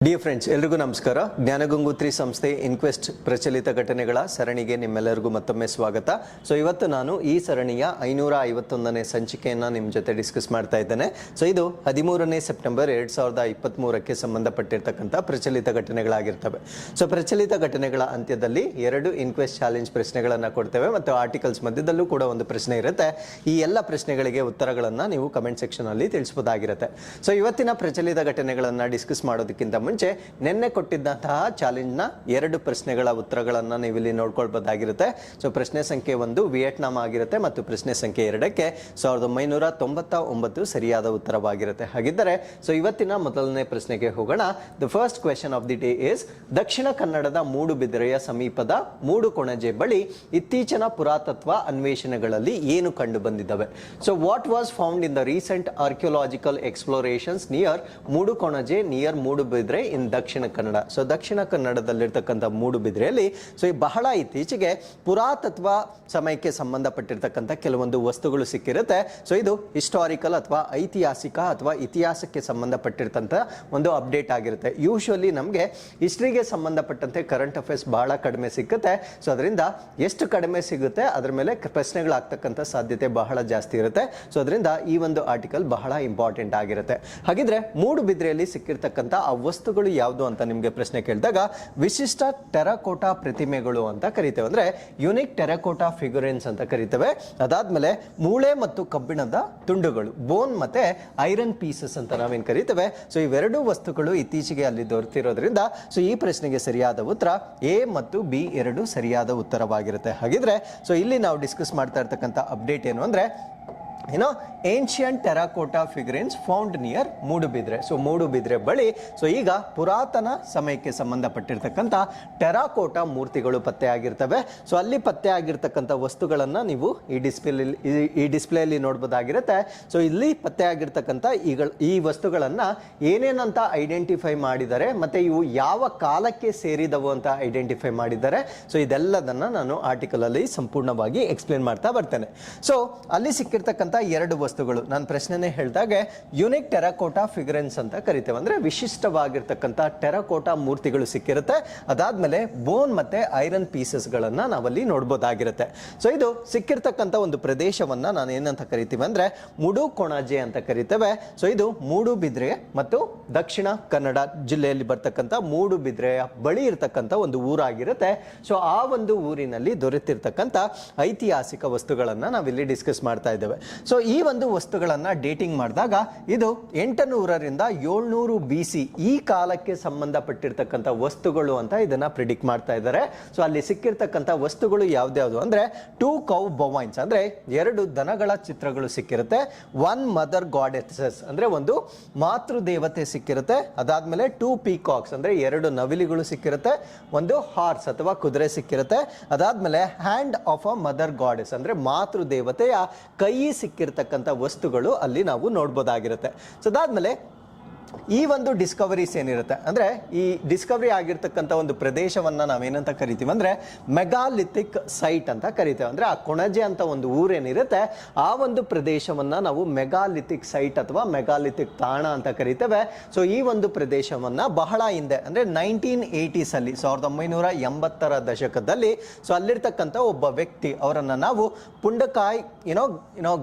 Dear friends, ಎಲ್ರಿಗೂ ನಮಸ್ಕಾರ. ಜ್ಞಾನಗಂಗೋತ್ರಿ ಸಂಸ್ಥೆ ಇನ್ಕ್ವೆಸ್ಟ್ ಪ್ರಚಲಿತ ಘಟನೆಗಳ ಸರಣಿಗೆ ನಿಮ್ಮೆಲ್ಲರಿಗೂ ಮತ್ತೊಮ್ಮೆ ಸ್ವಾಗತ. ಸೊ ಇವತ್ತು ನಾನು ಈ ಸರಣಿಯ 551ನೇ ಸಂಚಿಕೆಯನ್ನು ನಿಮ್ಮ ಜೊತೆ ಡಿಸ್ಕಸ್ ಮಾಡ್ತಾ ಇದ್ದೇನೆ. ಸೊ ಇದು 13ನೇ ಸೆಪ್ಟೆಂಬರ್ 2023ಕ್ಕೆ ಸಂಬಂಧಪಟ್ಟಿರ್ತಕ್ಕಂಥ ಪ್ರಚಲಿತ ಘಟನೆಗಳಾಗಿರ್ತವೆ. ಸೊ ಪ್ರಚಲಿತ ಘಟನೆಗಳ ಅಂತ್ಯದಲ್ಲಿ 2 ಇನ್ಕ್ವೆಸ್ಟ್ ಚಾಲೆಂಜ್ ಪ್ರಶ್ನೆಗಳನ್ನು ಕೊಡ್ತೇವೆ ಮತ್ತು ಆರ್ಟಿಕಲ್ಸ್ ಮಧ್ಯದಲ್ಲೂ ಕೂಡ ಒಂದು ಪ್ರಶ್ನೆ ಇರುತ್ತೆ. ಈ ಎಲ್ಲ ಪ್ರಶ್ನೆಗಳಿಗೆ ಉತ್ತರಗಳನ್ನು ನೀವು ಕಮೆಂಟ್ ಸೆಕ್ಷನ್ ಅಲ್ಲಿ ತಿಳಿಸಬಹುದಾಗಿರುತ್ತೆ. ಸೊ ಇವತ್ತಿನ ಪ್ರಚಲಿತ ಘಟನೆಗಳನ್ನು ಡಿಸ್ಕಸ್ ಮಾಡೋದಕ್ಕಿಂತ ಮುಂಚೆ ನಿನ್ನೆ ಕೊಟ್ಟಿದ್ದಂತಹ ಚಾಲೆಂಜ್ನ 2 ಪ್ರಶ್ನೆಗಳ ಉತ್ತರಗಳನ್ನು ನೀವು ಇಲ್ಲಿ ನೋಡ್ಕೊಳ್ಬಹುದಾಗಿರುತ್ತೆ. ಸೊ ಪ್ರಶ್ನೆ ಸಂಖ್ಯೆ 1 ವಿಯೆಟ್ನಾಂ ಆಗಿರುತ್ತೆ ಮತ್ತು ಪ್ರಶ್ನೆ ಸಂಖ್ಯೆ 2ಕ್ಕೆ 1999 ಸರಿಯಾದ ಉತ್ತರವಾಗಿರುತ್ತೆ. ಹಾಗಿದ್ದರೆ ಸೊ ಇವತ್ತಿನ ಮೊದಲನೇ ಪ್ರಶ್ನೆಗೆ ಹೋಗೋಣ. The first question of the day is: ದಕ್ಷಿಣ ಕನ್ನಡದ ಮೂಡುಬಿದಿರೆಯ ಸಮೀಪದ ಮೂಡುಕೊಣಜೆ ಬಳಿ ಇತ್ತೀಚಿನ ಪುರಾತತ್ವ ಅನ್ವೇಷಣೆಗಳಲ್ಲಿ ಏನು ಕಂಡು ಬಂದಿದ್ದಾವೆ? So what was found in the recent archaeological explorations near Mudukonaje near Moodbidri in Dakshina Kannada? So Dakshina ಕನ್ನಡದಲ್ಲಿರ್ತಕ್ಕಂಥ ಮೂಡುಬಿದ್ರೆಯಲ್ಲಿ so ಬಹಳ ಇತ್ತೀಚೆಗೆ ಪುರಾತತ್ವ ಸಮಯಕ್ಕೆ ಸಂಬಂಧಪಟ್ಟಿರ್ತಕ್ಕಂಥ ಕೆಲವೊಂದು ವಸ್ತುಗಳು ಸಿಕ್ಕಿರುತ್ತೆ. ಸೊ ಇದು ಹಿಸ್ಟಾರಿಕಲ್ ಅಥವಾ ಐತಿಹಾಸಿಕ ಅಥವಾ ಇತಿಹಾಸಕ್ಕೆ ಸಂಬಂಧಪಟ್ಟಿರ್ತಂಥ ಒಂದು ಅಪ್ಡೇಟ್ ಆಗಿರುತ್ತೆ. ಯೂಶುವಲಿ ನಮಗೆ ಹಿಸ್ಟ್ರಿಗೆ ಸಂಬಂಧಪಟ್ಟಂತೆ ಕರೆಂಟ್ ಅಫೇರ್ಸ್ ಬಹಳ ಕಡಿಮೆ ಸಿಗುತ್ತೆ. ಸೊ ಅದರಿಂದ ಎಷ್ಟು ಕಡಿಮೆ ಸಿಗುತ್ತೆ ಅದರ ಮೇಲೆ ಪ್ರಶ್ನೆಗಳಾಗ್ತಕ್ಕಂಥ ಸಾಧ್ಯತೆ ಬಹಳ ಜಾಸ್ತಿ ಇರುತ್ತೆ. ಸೊ ಅದರಿಂದ ಈ ಒಂದು ಆರ್ಟಿಕಲ್ ಬಹಳ ಇಂಪಾರ್ಟೆಂಟ್ ಆಗಿರುತ್ತೆ. ಹಾಗಿದ್ರೆ ಮೂಡುಬಿದ್ರೆಯಲ್ಲಿ ಸಿಕ್ಕಿರ್ತಕ್ಕಂಥ ಆ ವಸ್ತುಗಳು ಯಾವುದು ಅಂತ ನಿಮಗೆ ಪ್ರಶ್ನೆ ಕೇಳಿದಾಗ ವಿಶಿಷ್ಟ ಟೆರಕೋಟಾ ಪ್ರತಿಮೆಗಳು ಅಂತ ಕರಿತೇವೆ, ಅಂದ್ರೆ ಯುನಿಕ್ ಟೆರಕೋಟಾ ಫಿಗರೆನ್ಸ್ ಅಂತ ಕರಿತೇವೆ. ಅದಾದ್ಮೇಲೆ ಮೂಳೆ ಮತ್ತು ಕಬ್ಬಿಣದ ತುಂಡುಗಳು, ಬೋನ್ ಮತ್ತೆ ಐರನ್ ಪೀಸಸ್ ಅಂತ ನಾವೇನ್ ಕರಿತೇವೆ. ಸೊ ಇವೆರಡೂ ವಸ್ತುಗಳು ಇತ್ತೀಚೆಗೆ ಅಲ್ಲಿ ದೊರೆತಿರೋದ್ರಿಂದ ಸೊ ಈ ಪ್ರಶ್ನೆಗೆ ಸರಿಯಾದ ಉತ್ತರ ಎ ಮತ್ತು ಬಿ ಎರಡು ಸರಿಯಾದ ಉತ್ತರವಾಗಿರುತ್ತೆ. ಹಾಗಿದ್ರೆ ಸೊ ಇಲ್ಲಿ ನಾವು ಡಿಸ್ಕಸ್ ಮಾಡ್ತಾ ಇರ್ತಕ್ಕಂಥ ಅಪ್ಡೇಟ್ ಏನು ಅಂದ್ರೆ ancient terracotta figurines found near Moodbidri. So Moodbidri ಬಳಿ ಸೊ ಈಗ ಪುರಾತನ ಸಮಯಕ್ಕೆ ಸಂಬಂಧಪಟ್ಟಿರ್ತಕ್ಕಂಥ ಟೆರಾಕೋಟಾ ಮೂರ್ತಿಗಳು ಪತ್ತೆ ಆಗಿರ್ತವೆ. ಸೊ ಅಲ್ಲಿ ಪತ್ತೆ ಆಗಿರ್ತಕ್ಕಂಥ ವಸ್ತುಗಳನ್ನ ನೀವು ಈ ಡಿಸ್ಪ್ಲೇಲಿ ನೋಡ್ಬೋದಾಗಿರುತ್ತೆ. ಸೊ ಇಲ್ಲಿ ಪತ್ತೆ ಆಗಿರ್ತಕ್ಕಂಥ ಈ ವಸ್ತುಗಳನ್ನ ಏನೇನಂತ ಐಡೆಂಟಿಫೈ ಮಾಡಿದ್ದಾರೆ ಮತ್ತೆ ಇವು ಯಾವ ಕಾಲಕ್ಕೆ ಸೇರಿದವು ಅಂತ ಐಡೆಂಟಿಫೈ ಮಾಡಿದ್ದಾರೆ. ಸೊ ಇದೆಲ್ಲದನ್ನ ನಾನು ಆರ್ಟಿಕಲ್ ಅಲ್ಲಿ ಸಂಪೂರ್ಣವಾಗಿ ಎಕ್ಸ್ಪ್ಲೇನ್ ಮಾಡ್ತಾ ಬರ್ತೇನೆ. ಸೊ ಅಲ್ಲಿ ಸಿಕ್ಕಿರ್ತಕ್ಕಂಥ 2 ವಸ್ತುಗಳು ನಾನು ಪ್ರಶ್ನೆನೇ ಹೇಳಿದಾಗೆ ಯುನಿಕ್ ಟೆರಾಕೋಟಾ ಫಿಗರೆನ್ಸ್ ಅಂತ ಕರಿತೇವೆ, ಅಂದ್ರೆ ವಿಶಿಷ್ಟವಾಗಿರ್ತಕ್ಕಂಥ ಟೆರಾಕೋಟಾ ಮೂರ್ತಿಗಳು ಸಿಕ್ಕಿರುತ್ತೆ. ಅದಾದ್ಮೇಲೆ ಬೋನ್ ಮತ್ತೆ ಐರನ್ ಪೀಸಸ್ ಗಳನ್ನ ನಾವಲ್ಲಿ ನೋಡ್ಬೋದಾಗಿರುತ್ತೆ. ಸೊ ಇದು ಸಿಕ್ಕಿರ್ತಕ್ಕಂಥ ಒಂದು ಪ್ರದೇಶವನ್ನ ನಾನು ಏನಂತ ಕರಿತೀವಿ ಅಂದ್ರೆ ಮೂಡುಕೊಣಜೆ ಅಂತ ಕರಿತೇವೆ. ಸೊ ಇದು ಮೂಡುಬಿದ್ರೆ ಮತ್ತು ದಕ್ಷಿಣ ಕನ್ನಡ ಜಿಲ್ಲೆಯಲ್ಲಿ ಬರ್ತಕ್ಕಂಥ ಮೂಡುಬಿದ್ರೆಯ ಬಳಿ ಇರತಕ್ಕಂಥ ಒಂದು ಊರಾಗಿರುತ್ತೆ. ಸೊ ಆ ಒಂದು ಊರಿನಲ್ಲಿ ದೊರೆತಿರ್ತಕ್ಕಂಥ ಐತಿಹಾಸಿಕ ವಸ್ತುಗಳನ್ನ ನಾವಿಲ್ಲಿ ಡಿಸ್ಕಸ್ ಮಾಡ್ತಾ ಇದ್ದೇವೆ. ಸೊ ಈ ಒಂದು ವಸ್ತುಗಳನ್ನ ಡೇಟಿಂಗ್ ಮಾಡಿದಾಗ ಇದು 800ರಿಂದ 700 BC ಈ ಕಾಲಕ್ಕೆ ಸಂಬಂಧಪಟ್ಟಿರ್ತಕ್ಕಂಥ ವಸ್ತುಗಳು ಅಂತ ಇದನ್ನ ಪ್ರಿಡಿಕ್ಟ್ ಮಾಡ್ತಾ ಇದ್ದಾರೆ. ಸೊ ಅಲ್ಲಿ ಸಿಕ್ಕಿರ್ತಕ್ಕಂಥ ವಸ್ತುಗಳು ಯಾವ್ದ್ಯಾವ್ದು ಅಂದ್ರೆ 2 ಕೌ ಬೊವೈನ್ಸ್ ಅಂದ್ರೆ 2 ದನಗಳ ಚಿತ್ರಗಳು ಸಿಕ್ಕಿರುತ್ತೆ. 1 ಮದರ್ ಗಾಡೆಸಸ್ ಅಂದ್ರೆ ಒಂದು ಮಾತೃ ದೇವತೆ ಸಿಕ್ಕಿರುತ್ತೆ. ಅದಾದ್ಮೇಲೆ 2 ಪೀಕಾಕ್ಸ್ ಅಂದ್ರೆ 2 ನವಿಲಿಗಳು ಸಿಕ್ಕಿರುತ್ತೆ. ಒಂದು ಹಾರ್ಸ್ ಅಥವಾ ಕುದುರೆ ಸಿಕ್ಕಿರುತ್ತೆ. ಅದಾದ್ಮೇಲೆ hand of a mother goddess ಅಂದ್ರೆ ಮಾತೃ ದೇವತೆಯ ಕೈ ಸಿಕ್ಕಿರ್ತಕ್ಕಂಥ ವಸ್ತುಗಳು ಅಲ್ಲಿ ನಾವು ನೋಡ್ಬೋದಾಗಿರುತ್ತೆ. ಸೊ ಅದಾದ್ಮೇಲೆ ಈ ಒಂದು ಡಿಸ್ಕವರೀಸ್ ಏನಿರುತ್ತೆ ಅಂದ್ರೆ ಈ ಡಿಸ್ಕವರಿ ಆಗಿರ್ತಕ್ಕಂಥ ಒಂದು ಪ್ರದೇಶವನ್ನ ನಾವೇನಂತ ಕರಿತೀವಿ ಅಂದ್ರೆ ಮೆಗಾಲಿಥಿಕ್ ಸೈಟ್ ಅಂತ ಕರಿತೇವೆ. ಅಂದ್ರೆ ಆ ಕೊಣಜೆ ಅಂತ ಒಂದು ಊರೇನಿರುತ್ತೆ ಆ ಒಂದು ಪ್ರದೇಶವನ್ನ ನಾವು ಮೆಗಾಲಿಥಿಕ್ ಸೈಟ್ ಅಥವಾ ಮೆಗಾಲಿಥಿಕ್ ತಾಣ ಅಂತ ಕರಿತೇವೆ. ಸೊ ಈ ಒಂದು ಪ್ರದೇಶವನ್ನ ಬಹಳ ಹಿಂದೆ ಅಂದ್ರೆ 1980s ಅಲ್ಲಿ 1980ರ ದಶಕದಲ್ಲಿ ಸೊ ಅಲ್ಲಿರ್ತಕ್ಕಂಥ ಒಬ್ಬ ವ್ಯಕ್ತಿ ಅವರನ್ನ ನಾವು ಪುಂಡಕಾಯ್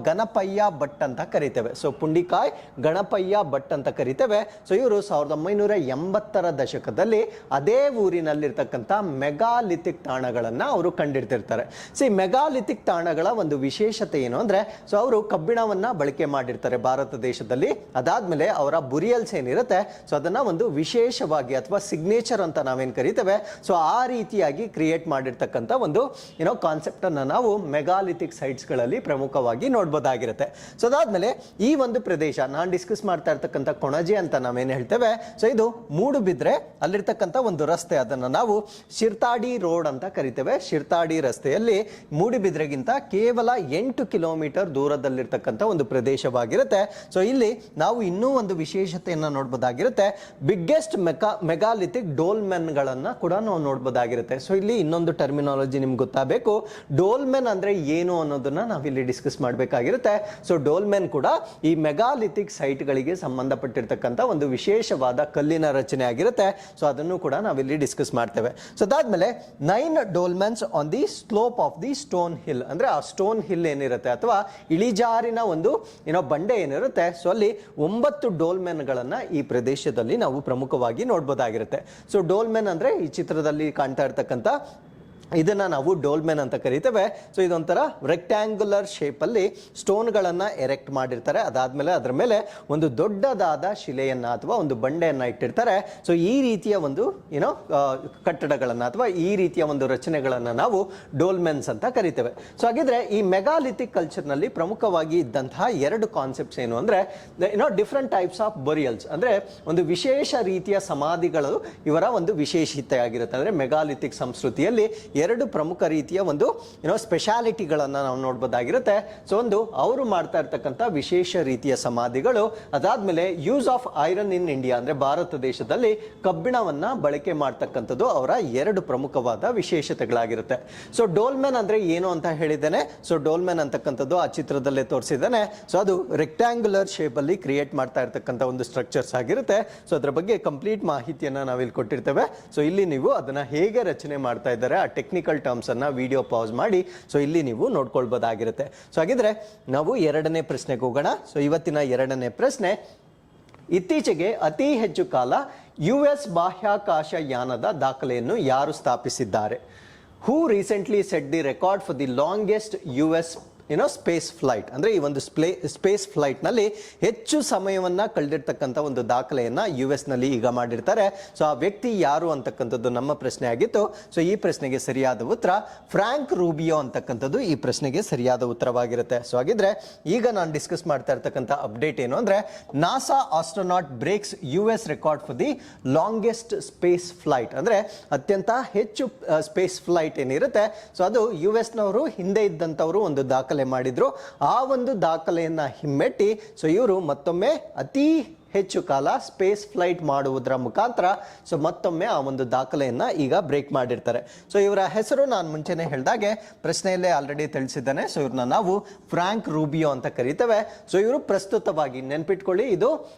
ಗಣಪಯ್ಯ ಭಟ್ ಅಂತ ಕರಿತೇವೆ. ಸೊ ಪುಂಡಿಕಾಯ್ ಗಣಪಯ್ಯ ಭಟ್ ಅಂತ ಕರಿತೇವೆ. ಸೊ ಇವರು 1980ರ ದಶಕದಲ್ಲಿ ಅದೇ ಊರಿನಲ್ಲಿರ್ತಕ್ಕಂಥ ಮೆಗಾಲಿಥಿಕ್ ತಾಣಗಳನ್ನ ಅವರು ಕಂಡಿಡ್ತಿರ್ತಾರೆ. ಸೊ ಈ ಮೆಗಾಲಿಥಿಕ್ ತಾಣಗಳ ಒಂದು ವಿಶೇಷತೆ ಏನು ಅಂದ್ರೆ ಸೊ ಅವರು ಕಬ್ಬಿಣವನ್ನ ಬಳಕೆ ಮಾಡಿರ್ತಾರೆ ಭಾರತ ದೇಶದಲ್ಲಿ. ಅದಾದ್ಮೇಲೆ ಅವರ ಬುರಿಯಲ್ಸ್ ಏನಿರುತ್ತೆ ಸೊ ಅದನ್ನ ಒಂದು ವಿಶೇಷವಾಗಿ ಅಥವಾ ಸಿಗ್ನೇಚರ್ ಅಂತ ನಾವೇನ್ ಕರಿತೇವೆ. ಸೊ ಆ ರೀತಿಯಾಗಿ ಕ್ರಿಯೇಟ್ ಮಾಡಿರ್ತಕ್ಕಂಥ ಒಂದು ಕಾನ್ಸೆಪ್ಟ್ ಅನ್ನ ನಾವು ಮೆಗಾಲಿಥಿಕ್ ಸೈಟ್ಸ್ ಗಳಲ್ಲಿ ಪ್ರಮುಖವಾಗಿ ನೋಡ್ಬೋದಾಗಿರುತ್ತೆ. ಸೊ ಅದಾದ್ಮೇಲೆ ಈ ಒಂದು ಪ್ರದೇಶ ನಾನು ಡಿಸ್ಕಸ್ ಮಾಡ್ತಾ ಇರ್ತಕ್ಕಂಥ ಕೊಣಜೆ ಅಂತ ನಾವೇನು ಹೇಳ್ತೇವೆ. ಸೊ ಇದು ಮೂಡುಬಿದ್ರೆ ಅಲ್ಲಿರ್ತಕ್ಕಂಥ ಒಂದು ರಸ್ತೆ, ಅದನ್ನ ನಾವು ಶಿರ್ತಾಡಿ ರೋಡ್ ಅಂತ ಕರಿತೇವೆ. ಶಿರ್ತಾಡಿ ರಸ್ತೆಯಲ್ಲಿ ಮೂಡುಬಿದ್ರೆಗಿಂತ ಕೇವಲ 8 ಕಿಲೋಮೀಟರ್ ದೂರದಲ್ಲಿರ್ತಕ್ಕಂಥ ಒಂದು ಪ್ರದೇಶವಾಗಿರುತ್ತೆ. ಸೊ ಇಲ್ಲಿ ನಾವು ಇನ್ನೂ ಒಂದು ವಿಶೇಷತೆಯನ್ನ ನೋಡ್ಬೋದಾಗಿರುತ್ತೆ. ಬಿಗ್ಗೆಸ್ಟ್ ಮೆಗಾಲಿಥಿಕ್ ಡೋಲ್ಮೆನ್ ಗಳನ್ನ ಕೂಡ ನಾವು ನೋಡ್ಬೋದಾಗಿರುತ್ತೆ. ಸೊ ಇಲ್ಲಿ ಇನ್ನೊಂದು ಟರ್ಮಿನಾಲಜಿ ನಿಮ್ಗೆ ಗೊತ್ತಾಗಬೇಕು. ಡೋಲ್ಮೆನ್ ಅಂದ್ರೆ ಏನು ಅನ್ನೋದನ್ನ ನಾವಿಲ್ಲಿ ಡಿಸ್ಕಸ್ ಮಾಡಬೇಕಾಗಿರುತ್ತೆ. ಸೊ ಡೋಲ್ಮೆನ್ ಕೂಡ ಈ ಮೆಗಾಲಿಥಿಕ್ ಸೈಟ್ ಗಳಿಗೆ ಸಂಬಂಧಪಟ್ಟಿರ್ತಕ್ಕಂಥ ಮಾಡಿರ್ತಕ್ಕಂಥ ಒಂದು ವಿಶೇಷವಾದ ಕಲ್ಲಿನ ರಚನೆ ಆಗಿರುತ್ತೆ. ಸೊ ಅದನ್ನು ಕೂಡ ನಾವಿಲ್ಲಿ ಡಿಸ್ಕಸ್ ಮಾಡ್ತೇವೆ. ಸೊ ಅದಾದ್ಮೇಲೆ 9 dolmens on the slope of the stone hill, ಅಂದ್ರೆ ಆ ಸ್ಟೋನ್ ಹಿಲ್ ಏನಿರುತ್ತೆ ಅಥವಾ ಇಳಿಜಾರಿನ ಒಂದು ಬಂಡೆ ಏನಿರುತ್ತೆ, ಸೊ ಅಲ್ಲಿ 9 ಡೋಲ್ಮೆನ್ಗಳನ್ನ ಈ ಪ್ರದೇಶದಲ್ಲಿ ನಾವು ಪ್ರಮುಖವಾಗಿ ನೋಡ್ಬೋದಾಗಿರುತ್ತೆ. ಸೊ ಡೋಲ್ಮೆನ್ ಅಂದ್ರೆ ಈ ಚಿತ್ರದಲ್ಲಿ ಕಾಣ್ತಾ ಇರ್ತಕ್ಕಂಥ ಇದನ್ನ ನಾವು ಡೋಲ್ಮೆನ್ ಅಂತ ಕರಿತೇವೆ. ಸೊ ಇದೊಂಥರ ರೆಕ್ಟ್ಯಾಂಗ್ಯುಲರ್ ಶೇಪ್ ಅಲ್ಲಿ ಸ್ಟೋನ್ಗಳನ್ನ ಎರೆಕ್ಟ್ ಮಾಡಿರ್ತಾರೆ. ಅದಾದ್ಮೇಲೆ ಅದರ ಮೇಲೆ ಒಂದು ದೊಡ್ಡದಾದ ಶಿಲೆಯನ್ನ ಅಥವಾ ಒಂದು ಬಂಡೆಯನ್ನ ಇಟ್ಟಿರ್ತಾರೆ. ಸೊ ಈ ರೀತಿಯ ಒಂದು ಕಟ್ಟಡಗಳನ್ನ ಅಥವಾ ಈ ರೀತಿಯ ಒಂದು ರಚನೆಗಳನ್ನ ನಾವು ಡೋಲ್ಮೆನ್ಸ್ ಅಂತ ಕರಿತೇವೆ. ಸೊ ಹಾಗಿದ್ರೆ ಈ ಮೆಗಾಲಿಥಿಕ್ ಕಲ್ಚರ್ ನಲ್ಲಿ ಪ್ರಮುಖವಾಗಿ ಇದ್ದಂತಹ 2 ಕಾನ್ಸೆಪ್ಟ್ಸ್ ಏನು ಅಂದ್ರೆ ಡಿಫ್ರೆಂಟ್ ಟೈಪ್ಸ್ ಆಫ್ ಬರಿಯಲ್ಸ್, ಅಂದ್ರೆ ಒಂದು ವಿಶೇಷ ರೀತಿಯ ಸಮಾಧಿಗಳು ಇವರ ಒಂದು ವಿಶೇಷತೆ ಆಗಿರುತ್ತೆ. ಅಂದ್ರೆ ಮೆಗಾಲಿಥಿಕ್ ಸಂಸ್ಕೃತಿಯಲ್ಲಿ 2 ಪ್ರಮುಖ ರೀತಿಯ ಒಂದು ಸ್ಪೆಷಾಲಿಟಿಗಳನ್ನ ನಾವು ನೋಡ್ಬೋದಾಗಿರುತ್ತೆ. ಸೊ ಒಂದು ಅವರು ಮಾಡ್ತಾ ಇರ್ತಕ್ಕಂಥ ವಿಶೇಷ ರೀತಿಯ ಸಮಾಧಿಗಳು, ಅದಾದ್ಮೇಲೆ use of iron in India, ಅಂದ್ರೆ ಭಾರತ ದೇಶದಲ್ಲಿ ಕಬ್ಬಿಣವನ್ನ ಬಳಕೆ ಮಾಡ್ತಕ್ಕಂಥದ್ದು ಅವರ 2 ಪ್ರಮುಖವಾದ ವಿಶೇಷತೆಗಳಾಗಿರುತ್ತೆ. ಸೊ ಡೋಲ್ಮೆನ್ ಅಂದ್ರೆ ಏನು ಅಂತ ಹೇಳಿದ್ದೇನೆ. ಸೊ ಡೋಲ್ಮೆನ್ ಅಂತಕ್ಕಂಥದ್ದು ಆ ಚಿತ್ರದಲ್ಲೇ ತೋರಿಸಿದ್ದೇನೆ. ಸೊ ಅದು ರೆಕ್ಟ್ಯಾಂಗ್ಯುಲರ್ ಶೇಪ್ ಅಲ್ಲಿ ಕ್ರಿಯೇಟ್ ಮಾಡ್ತಾ ಇರ್ತಕ್ಕಂಥ ಒಂದು ಸ್ಟ್ರಕ್ಚರ್ಸ್ ಆಗಿರುತ್ತೆ. ಸೊ ಅದರ ಬಗ್ಗೆ ಕಂಪ್ಲೀಟ್ ಮಾಹಿತಿಯನ್ನ ನಾವಿಲ್ಲಿ ಕೊಟ್ಟಿರ್ತೇವೆ. ಸೊ ಇಲ್ಲಿ ನೀವು ಅದನ್ನ ಹೇಗೆ ರಚನೆ ಮಾಡ್ತಾ ಇದ್ದಾರೆ ಆ ಟೆಕ್ನಿಕಲ್ ಟರ್ಮ್ಸ್ ಅನ್ನ ವಿಡಿಯೋ ಪಾಸ್ ಮಾಡಿ ಸೊ ಇಲ್ಲಿ ನೀವು ನೋಡ್ಕೊಳ್ಬೋದಾಗಿರುತ್ತೆ. ಸೊ ಹಾಗಿದ್ರೆ ನಾವು 2ನೇ ಪ್ರಶ್ನೆಗೆ ಹೋಗೋಣ. ಸೊ ಇವತ್ತಿನ 2ನೇ ಪ್ರಶ್ನೆ, ಇತ್ತೀಚೆಗೆ ಅತಿ ಹೆಚ್ಚು ಕಾಲ US ಬಾಹ್ಯಾಕಾಶ ಯಾನದ ದಾಖಲೆಯನ್ನು ಯಾರು ಸ್ಥಾಪಿಸಿದ್ದಾರೆ? Who recently set the record for the longest US space flight, ಅಂದ್ರೆ ಈ ಒಂದು ಸ್ಪೇಸ್ ಫ್ಲೈಟ್ ನಲ್ಲಿ ಹೆಚ್ಚು ಸಮಯವನ್ನ ಕಳೆದಿರ್ತಕ್ಕಂಥ ಒಂದು ದಾಖಲೆಯನ್ನ US ನಲ್ಲಿ ಈಗ ಮಾಡಿರ್ತಾರೆ. ಸೊ ಆ ವ್ಯಕ್ತಿ ಯಾರು ಅಂತಕ್ಕಂಥದ್ದು ನಮ್ಮ ಪ್ರಶ್ನೆ ಆಗಿತ್ತು. ಸೊ ಈ ಪ್ರಶ್ನೆಗೆ ಸರಿಯಾದ ಉತ್ತರ ಫ್ರಾಂಕ್ ರೂಬಿಯೋ ಅಂತಕ್ಕಂಥದ್ದು ಈ ಪ್ರಶ್ನೆಗೆ ಸರಿಯಾದ ಉತ್ತರವಾಗಿರುತ್ತೆ. ಸೊ ಹಾಗಿದ್ರೆ ಈಗ ನಾನು ಡಿಸ್ಕಸ್ ಮಾಡ್ತಾ ಇರ್ತಕ್ಕಂಥ ಅಪ್ಡೇಟ್ ಏನು ಅಂದ್ರೆ, NASA astronaut breaks US record for the longest space flight, ಅಂದ್ರೆ ಅತ್ಯಂತ ಹೆಚ್ಚು ಸ್ಪೇಸ್ ಫ್ಲೈಟ್ ಏನಿರುತ್ತೆ, ಸೊ ಅದು US ನವರು ಹಿಂದೆ ಇದ್ದಂಥವರು ಒಂದು ದಾಖಲೆ ಮಾಡಿದ್ರು. ಆ ಒಂದು ದಾಖಲೆಯನ್ನ ಹಿಮ್ಮೆಟ್ಟಿ ಸೊ ಇವರು ಮತ್ತೊಮ್ಮೆ ಅತಿ ಹೆಚ್ಚು ಕಾಲ ಸ್ಪೇಸ್ ಫ್ಲೈಟ್ ಮಾಡುವುದರ ಮುಖಾಂತರ ಸೊ ಮತ್ತೊಮ್ಮೆ ಆ ಒಂದು ದಾಖಲೆಯನ್ನ ಈಗ ಬ್ರೇಕ್ ಮಾಡಿರ್ತಾರೆ. ಸೊ ಇವರ ಹೆಸರು ನಾನು ಮುಂಚೆನೆ ಹೇಳಿದಾಗೆ ಪ್ರಶ್ನೆಯಲ್ಲೇ ಆಲ್ರೆಡಿ ತಿಳಿಸಿದ್ದೇನೆ. ಸೊ ಇವ್ರನ್ನ ನಾವು ಫ್ರಾಂಕ್ ರೂಬಿಯೋ ಅಂತ ಕರಿತೇವೆ. ಸೊ ಇವರು ಪ್ರಸ್ತುತವಾಗಿ ನೆನ್ಪಿಟ್ಕೊಳ್ಳಿ, ಇದು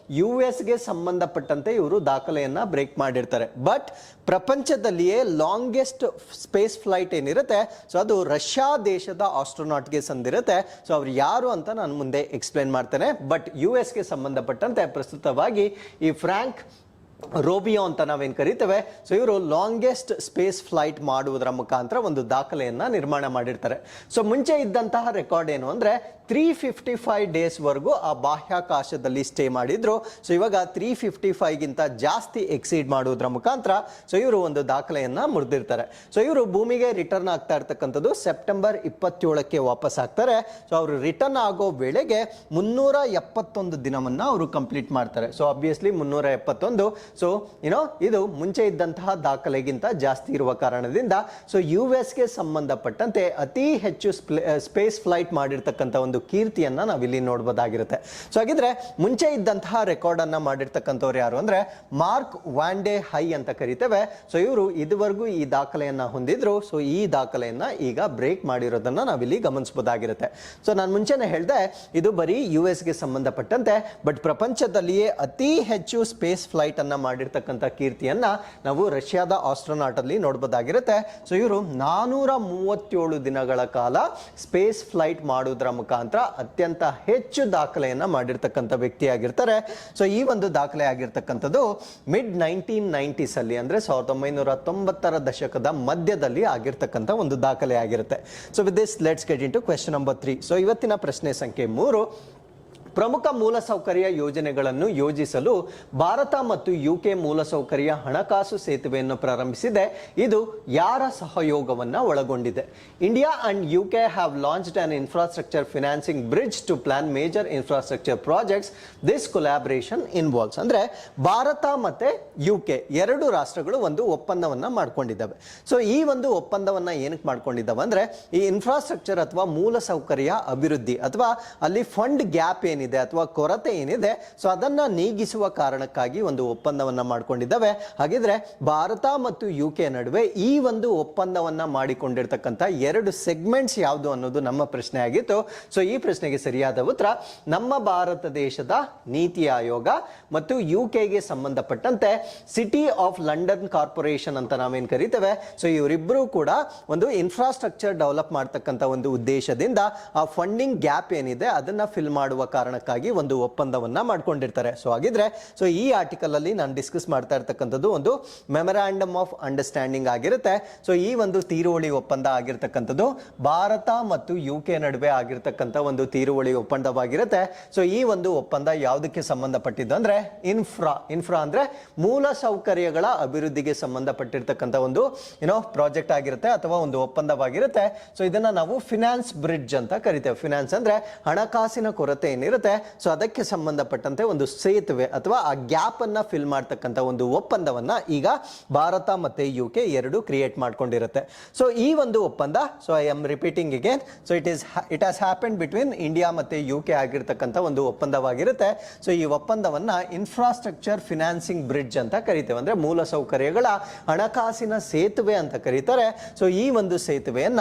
US ಸಂಬಂಧಪಟ್ಟಂತೆ ಇವರು ದಾಖಲೆಯನ್ನ ಬ್ರೇಕ್ ಮಾಡಿರ್ತಾರೆ. ಬಟ್ ಪ್ರಪಂಚದಲ್ಲಿಯೇ ಲಾಂಗೆಸ್ಟ್ ಸ್ಪೇಸ್ ಫ್ಲೈಟ್ ಏನಿರುತ್ತೆ, ಸೊ ಅದು ರಷ್ಯಾ ದೇಶದ ಆಸ್ಟ್ರೋನಾಟ್ಗೆ ಸಂದಿರುತ್ತೆ. ಸೊ ಅವ್ರು ಯಾರು ಅಂತ ನಾನು ಮುಂದೆ ಎಕ್ಸ್ಪ್ಲೇನ್ ಮಾಡ್ತೇನೆ. ಬಟ್ US ಸಂಬಂಧಪಟ್ಟಂತೆ ಪ್ರಸ್ತುತವಾಗಿ ಈ ಫ್ರಾಂಕ್ ರೋಬಿಯೋ ಅಂತ ನಾವೇನ್ ಕರಿತೇವೆ, ಸೊ ಇವರು ಲಾಂಗೆಸ್ಟ್ ಸ್ಪೇಸ್ ಫ್ಲೈಟ್ ಮಾಡುವುದರ ಮುಖಾಂತರ ಒಂದು ದಾಖಲೆಯನ್ನ ನಿರ್ಮಾಣ ಮಾಡಿರ್ತಾರೆ. ಸೊ ಮುಂಚೆ ಇದ್ದಂತಹ ರೆಕಾರ್ಡ್ ಏನು ಅಂದ್ರೆ 355 ಡೇಸ್ ವರೆಗೂ ಆ ಬಾಹ್ಯಾಕಾಶದಲ್ಲಿ ಸ್ಟೇ ಮಾಡಿದ್ರು. ಸೊ ಇವಾಗ 355 ಗಿಂತ ಜಾಸ್ತಿ ಎಕ್ಸೀಡ್ ಮಾಡುವುದರ ಮುಖಾಂತರ ಸೊ ಇವರು ಒಂದು ದಾಖಲೆಯನ್ನ ಮುರಿದಿರ್ತಾರೆ. ಸೊ ಇವರು ಭೂಮಿಗೆ ರಿಟರ್ನ್ ಆಗ್ತಾ ಇರ್ತಕ್ಕಂಥದ್ದು ಸೆಪ್ಟೆಂಬರ್ 27ಕ್ಕೆ ವಾಪಸ್ ಆಗ್ತಾರೆ. ಸೊ ಅವರು ರಿಟರ್ನ್ ಆಗೋ ವೇಳೆಗೆ 371 ದಿನವನ್ನ ಅವರು ಕಂಪ್ಲೀಟ್ ಮಾಡ್ತಾರೆ. ಸೊ ಆಬ್ವಿಯಸ್ಲಿ 371 ಸೊ ಇದು ಮುಂಚೆ ಇದ್ದಂತಹ ದಾಖಲೆಗಿಂತ ಜಾಸ್ತಿ ಇರುವ ಕಾರಣದಿಂದ ಸೊ US ಸಂಬಂಧಪಟ್ಟಂತೆ ಅತಿ ಹೆಚ್ಚು ಸ್ಪೇಸ್ ಫ್ಲೈಟ್ ಮಾಡಿರ್ತಕ್ಕಂಥ ಒಂದು ಕೀರ್ತಿಯನ್ನ ನಾವಿಲ್ಲಿ ನೋಡಬಹುದಾಗಿರುತ್ತೆ. ಸೊ ಹಾಗಿದ್ರೆ ಮುಂಚೆ ಇದ್ದಂತಹ ರೆಕಾರ್ಡ್ ಅನ್ನ ಮಾಡಿರ್ತಕ್ಕಂಥವ್ರು ಯಾರು ಅಂದ್ರೆ ಮಾರ್ಕ್ ವ್ಯಾಂಡೆ ಹೈ ಅಂತ ಕರಿತೇವೆ. ಸೊ ಇವರು ಇದುವರೆಗೂ ಈ ದಾಖಲೆಯನ್ನ ಹೊಂದಿದ್ರು. ಸೊ ಈ ದಾಖಲೆಯನ್ನ ಈಗ ಬ್ರೇಕ್ ಮಾಡಿರೋದನ್ನ ನಾವಿಲ್ಲಿ ಗಮನಿಸಬಹುದಾಗಿರುತ್ತೆ. ಸೊ ನಾನು ಮುಂಚೆನೆ ಹೇಳಿದೆ, ಇದು ಬರೀ US ಸಂಬಂಧಪಟ್ಟಂತೆ, ಬಟ್ ಪ್ರಪಂಚದಲ್ಲಿಯೇ ಅತಿ ಹೆಚ್ಚು ಸ್ಪೇಸ್ ಫ್ಲೈಟ್ ಅನ್ನ ಮಾಡಿರ್ತಕ್ಕಂಥ ಕೀರ್ತಿಯನ್ನ ನಾವು ರಷ್ಯಾದ ಆಸ್ಟ್ರೋನಾಟ್ ಅಲ್ಲಿ ನೋಡಬಹುದಾಗಿರುತ್ತೆ. ಸೊ ಇವರು 437 ದಿನಗಳ ಕಾಲ ಸ್ಪೇಸ್ ಫ್ಲೈಟ್ ಮಾಡುವುದರ ಮುಖಾಂತರ ಅತ್ಯಂತ ಹೆಚ್ಚು ದಾಖಲೆಯನ್ನ ಮಾಡಿರ್ತಕ್ಕಂಥ ವ್ಯಕ್ತಿಯಾಗಿರ್ತಾರೆ. ಸೊ ಈ ಒಂದು ದಾಖಲೆ ಆಗಿರ್ತಕ್ಕಂಥದ್ದು ಮಿಡ್ 1990s ಅಲ್ಲಿ, ಅಂದ್ರೆ 1990ರ ದಶಕದ ಮಧ್ಯದಲ್ಲಿ ಆಗಿರ್ತಕ್ಕಂಥ ಒಂದು ದಾಖಲೆ ಆಗಿರುತ್ತೆ. So with this let's get into question number 3. So ಇವತ್ತಿನ ಪ್ರಶ್ನೆ ಸಂಖ್ಯೆ 3, ಪ್ರಮುಖ ಮೂಲಸೌಕರ್ಯ ಯೋಜನೆಗಳನ್ನು ಯೋಜಿಸಲು ಭಾರತ ಮತ್ತು UK ಮೂಲಸೌಕರ್ಯ ಹಣಕಾಸು ಸೇತುವೆಯನ್ನು ಪ್ರಾರಂಭಿಸಿದೆ. ಇದು ಯಾರ ಸಹಯೋಗವನ್ನು ಒಳಗೊಂಡಿದೆ? India and UK have launched an infrastructure financing bridge to plan major infrastructure projects. This collaboration involves, ಅಂದ್ರೆ ಭಾರತ ಮತ್ತೆ UK 2 ರಾಷ್ಟ್ರಗಳು ಒಂದು ಒಪ್ಪಂದವನ್ನ ಮಾಡ್ಕೊಂಡಿದ್ದಾವೆ. ಸೊ ಈ ಒಂದು ಒಪ್ಪಂದವನ್ನ ಏನಕ್ಕೆ ಮಾಡ್ಕೊಂಡಿದ್ದಾವೆ ಅಂದ್ರೆ, ಈ ಇನ್ಫ್ರಾಸ್ಟ್ರಕ್ಚರ್ ಅಥವಾ ಮೂಲಸೌಕರ್ಯ ಅಭಿವೃದ್ಧಿ ಅಥವಾ ಅಲ್ಲಿ ಫಂಡ್ ಗ್ಯಾಪ್ ಏನಿದೆ ಏನಿದೆ ಅಥವಾ ಕೊರತೆ ಏನಿದೆ ಸೊ ಅದನ್ನ ನೀಗಿಸುವ ಕಾರಣಕ್ಕಾಗಿ ಒಂದು ಒಪ್ಪಂದವನ್ನ ಮಾಡ್ಕೊಂಡಿದ್ದಾವೆ. ಹಾಗಿದ್ರೆ ಭಾರತ ಮತ್ತು UK ನಡುವೆ ಈ ಒಂದು ಒಪ್ಪಂದವನ್ನ ಮಾಡಿಕೊಂಡಿರ್ತಕ್ಕಂಥ ಎರಡು ಸೆಗ್ಮೆಂಟ್ಸ್ ಯಾವುದು ಅನ್ನೋದು ನಮ್ಮ ಪ್ರಶ್ನೆ ಆಗಿತ್ತು. ಸೊ ಈ ಪ್ರಶ್ನೆಗೆ ಸರಿಯಾದ ಉತ್ತರ ನಮ್ಮ ಭಾರತ ದೇಶದ ನೀತಿ ಆಯೋಗ ಮತ್ತು UKಗೆ ಸಂಬಂಧಪಟ್ಟಂತೆ ಸಿಟಿ ಆಫ್ ಲಂಡನ್ ಕಾರ್ಪೊರೇಷನ್ ಅಂತ ನಾವೇನ್ ಕರಿತೇವೆ. ಸೊ ಇವರಿಬ್ಬರು ಕೂಡ ಒಂದು ಇನ್ಫ್ರಾಸ್ಟ್ರಕ್ಚರ್ ಡೆವಲಪ್ ಮಾಡ್ತಕ್ಕಂಥ ಒಂದು ಉದ್ದೇಶದಿಂದ ಆ ಫಂಡಿಂಗ್ ಗ್ಯಾಪ್ ಏನಿದೆ ಅದನ್ನ ಫಿಲ್ ಮಾಡುವ ಕಾರಣಕ್ಕಾಗಿ ಒಂದು ಒಪ್ಪಂದವನ್ನ ಮಾಡ್ಕೊಂಡಿರ್ತಾರೆ. ಸೊ ಹಾಗಿದ್ರೆ ಸೊ ಈ ಆರ್ಟಿಕಲ್ ಅಲ್ಲಿ ನಾನು ಡಿಸ್ಕಸ್ ಮಾಡ್ತಾ ಇರ್ತಕ್ಕಂಥದ್ದು ಒಂದು ಮೆಮೊರಾಂಡಮ್ ಆಫ್ ಅಂಡರ್ಸ್ಟ್ಯಾಂಡಿಂಗ್ ಆಗಿರುತ್ತೆ. ಸೊ ಈ ಒಂದು ತೀರುವಳಿ ಒಪ್ಪಂದ ಆಗಿರ್ತಕ್ಕಂಥದ್ದು ಭಾರತ ಮತ್ತು UK ನಡುವೆ ಆಗಿರ್ತಕ್ಕಂಥ ಒಂದು ತೀರುವಳಿ ಒಪ್ಪಂದವಾಗಿರುತ್ತೆ. ಸೊ ಈ ಒಂದು ಒಪ್ಪಂದ ಯಾವುದಕ್ಕೆ ಸಂಬಂಧಪಟ್ಟಿದ್ದು ಅಂದ್ರೆ ಇನ್ಫ್ರಾ ಅಂದ್ರೆ ಮೂಲ ಸೌಕರ್ಯಗಳ ಅಭಿವೃದ್ಧಿಗೆ ಸಂಬಂಧಪಟ್ಟಿರ್ತಕ್ಕಂಥ ಒಂದು ಪ್ರಾಜೆಕ್ಟ್ ಆಗಿರುತ್ತೆ ಅಥವಾ ಒಂದು ಒಪ್ಪಂದವಾಗಿರುತ್ತೆ. ಸೊ ಇದನ್ನ ನಾವು ಫಿನಾನ್ಸ್ ಬ್ರಿಡ್ಜ್ ಅಂತ ಕರಿತೇವೆ. ಫಿನಾನ್ಸ್ ಅಂದ್ರೆ ಹಣಕಾಸಿನ ಕೊರತೆ ಏನಿರುತ್ತೆ ಸೊ ಅದಕ್ಕೆ ಸಂಬಂಧಪಟ್ಟಂತೆ ಒಂದು ಸೇತುವೆ ಅಥವಾ ಆ ಗ್ಯಾಪ್ ಅನ್ನ ಫಿಲ್ ಮಾಡ್ತಕ್ಕಂಥ ಒಂದು ಒಪ್ಪಂದವನ್ನ ಈಗ ಭಾರತ ಮತ್ತೆ UK ಎರಡು ಕ್ರಿಯೇಟ್ ಮಾಡ್ಕೊಂಡಿರುತ್ತೆ. ಸೊ ಈ ಒಂದು ಒಪ್ಪಂದ so I am repeating again so it has happen between India ಮತ್ತೆ UK ಆಗಿರ್ತಕ್ಕಂಥ ಒಂದು ಒಪ್ಪಂದವಾಗಿರುತ್ತೆ. ಸೊ ಈ ಒಪ್ಪಂದವನ್ನ ಇನ್ಫ್ರಾಸ್ಟ್ರಕ್ಚರ್ ಫಿನಾನ್ಸಿಂಗ್ ಬ್ರಿಡ್ಜ್ ಅಂತ ಕರಿತೇವೆ, ಅಂದ್ರೆ ಮೂಲ ಸೌಕರ್ಯಗಳ ಹಣಕಾಸಿನ ಸೇತುವೆ ಅಂತ ಕರೀತಾರೆ. ಸೊ ಈ ಒಂದು ಸೇತುವೆಯನ್ನ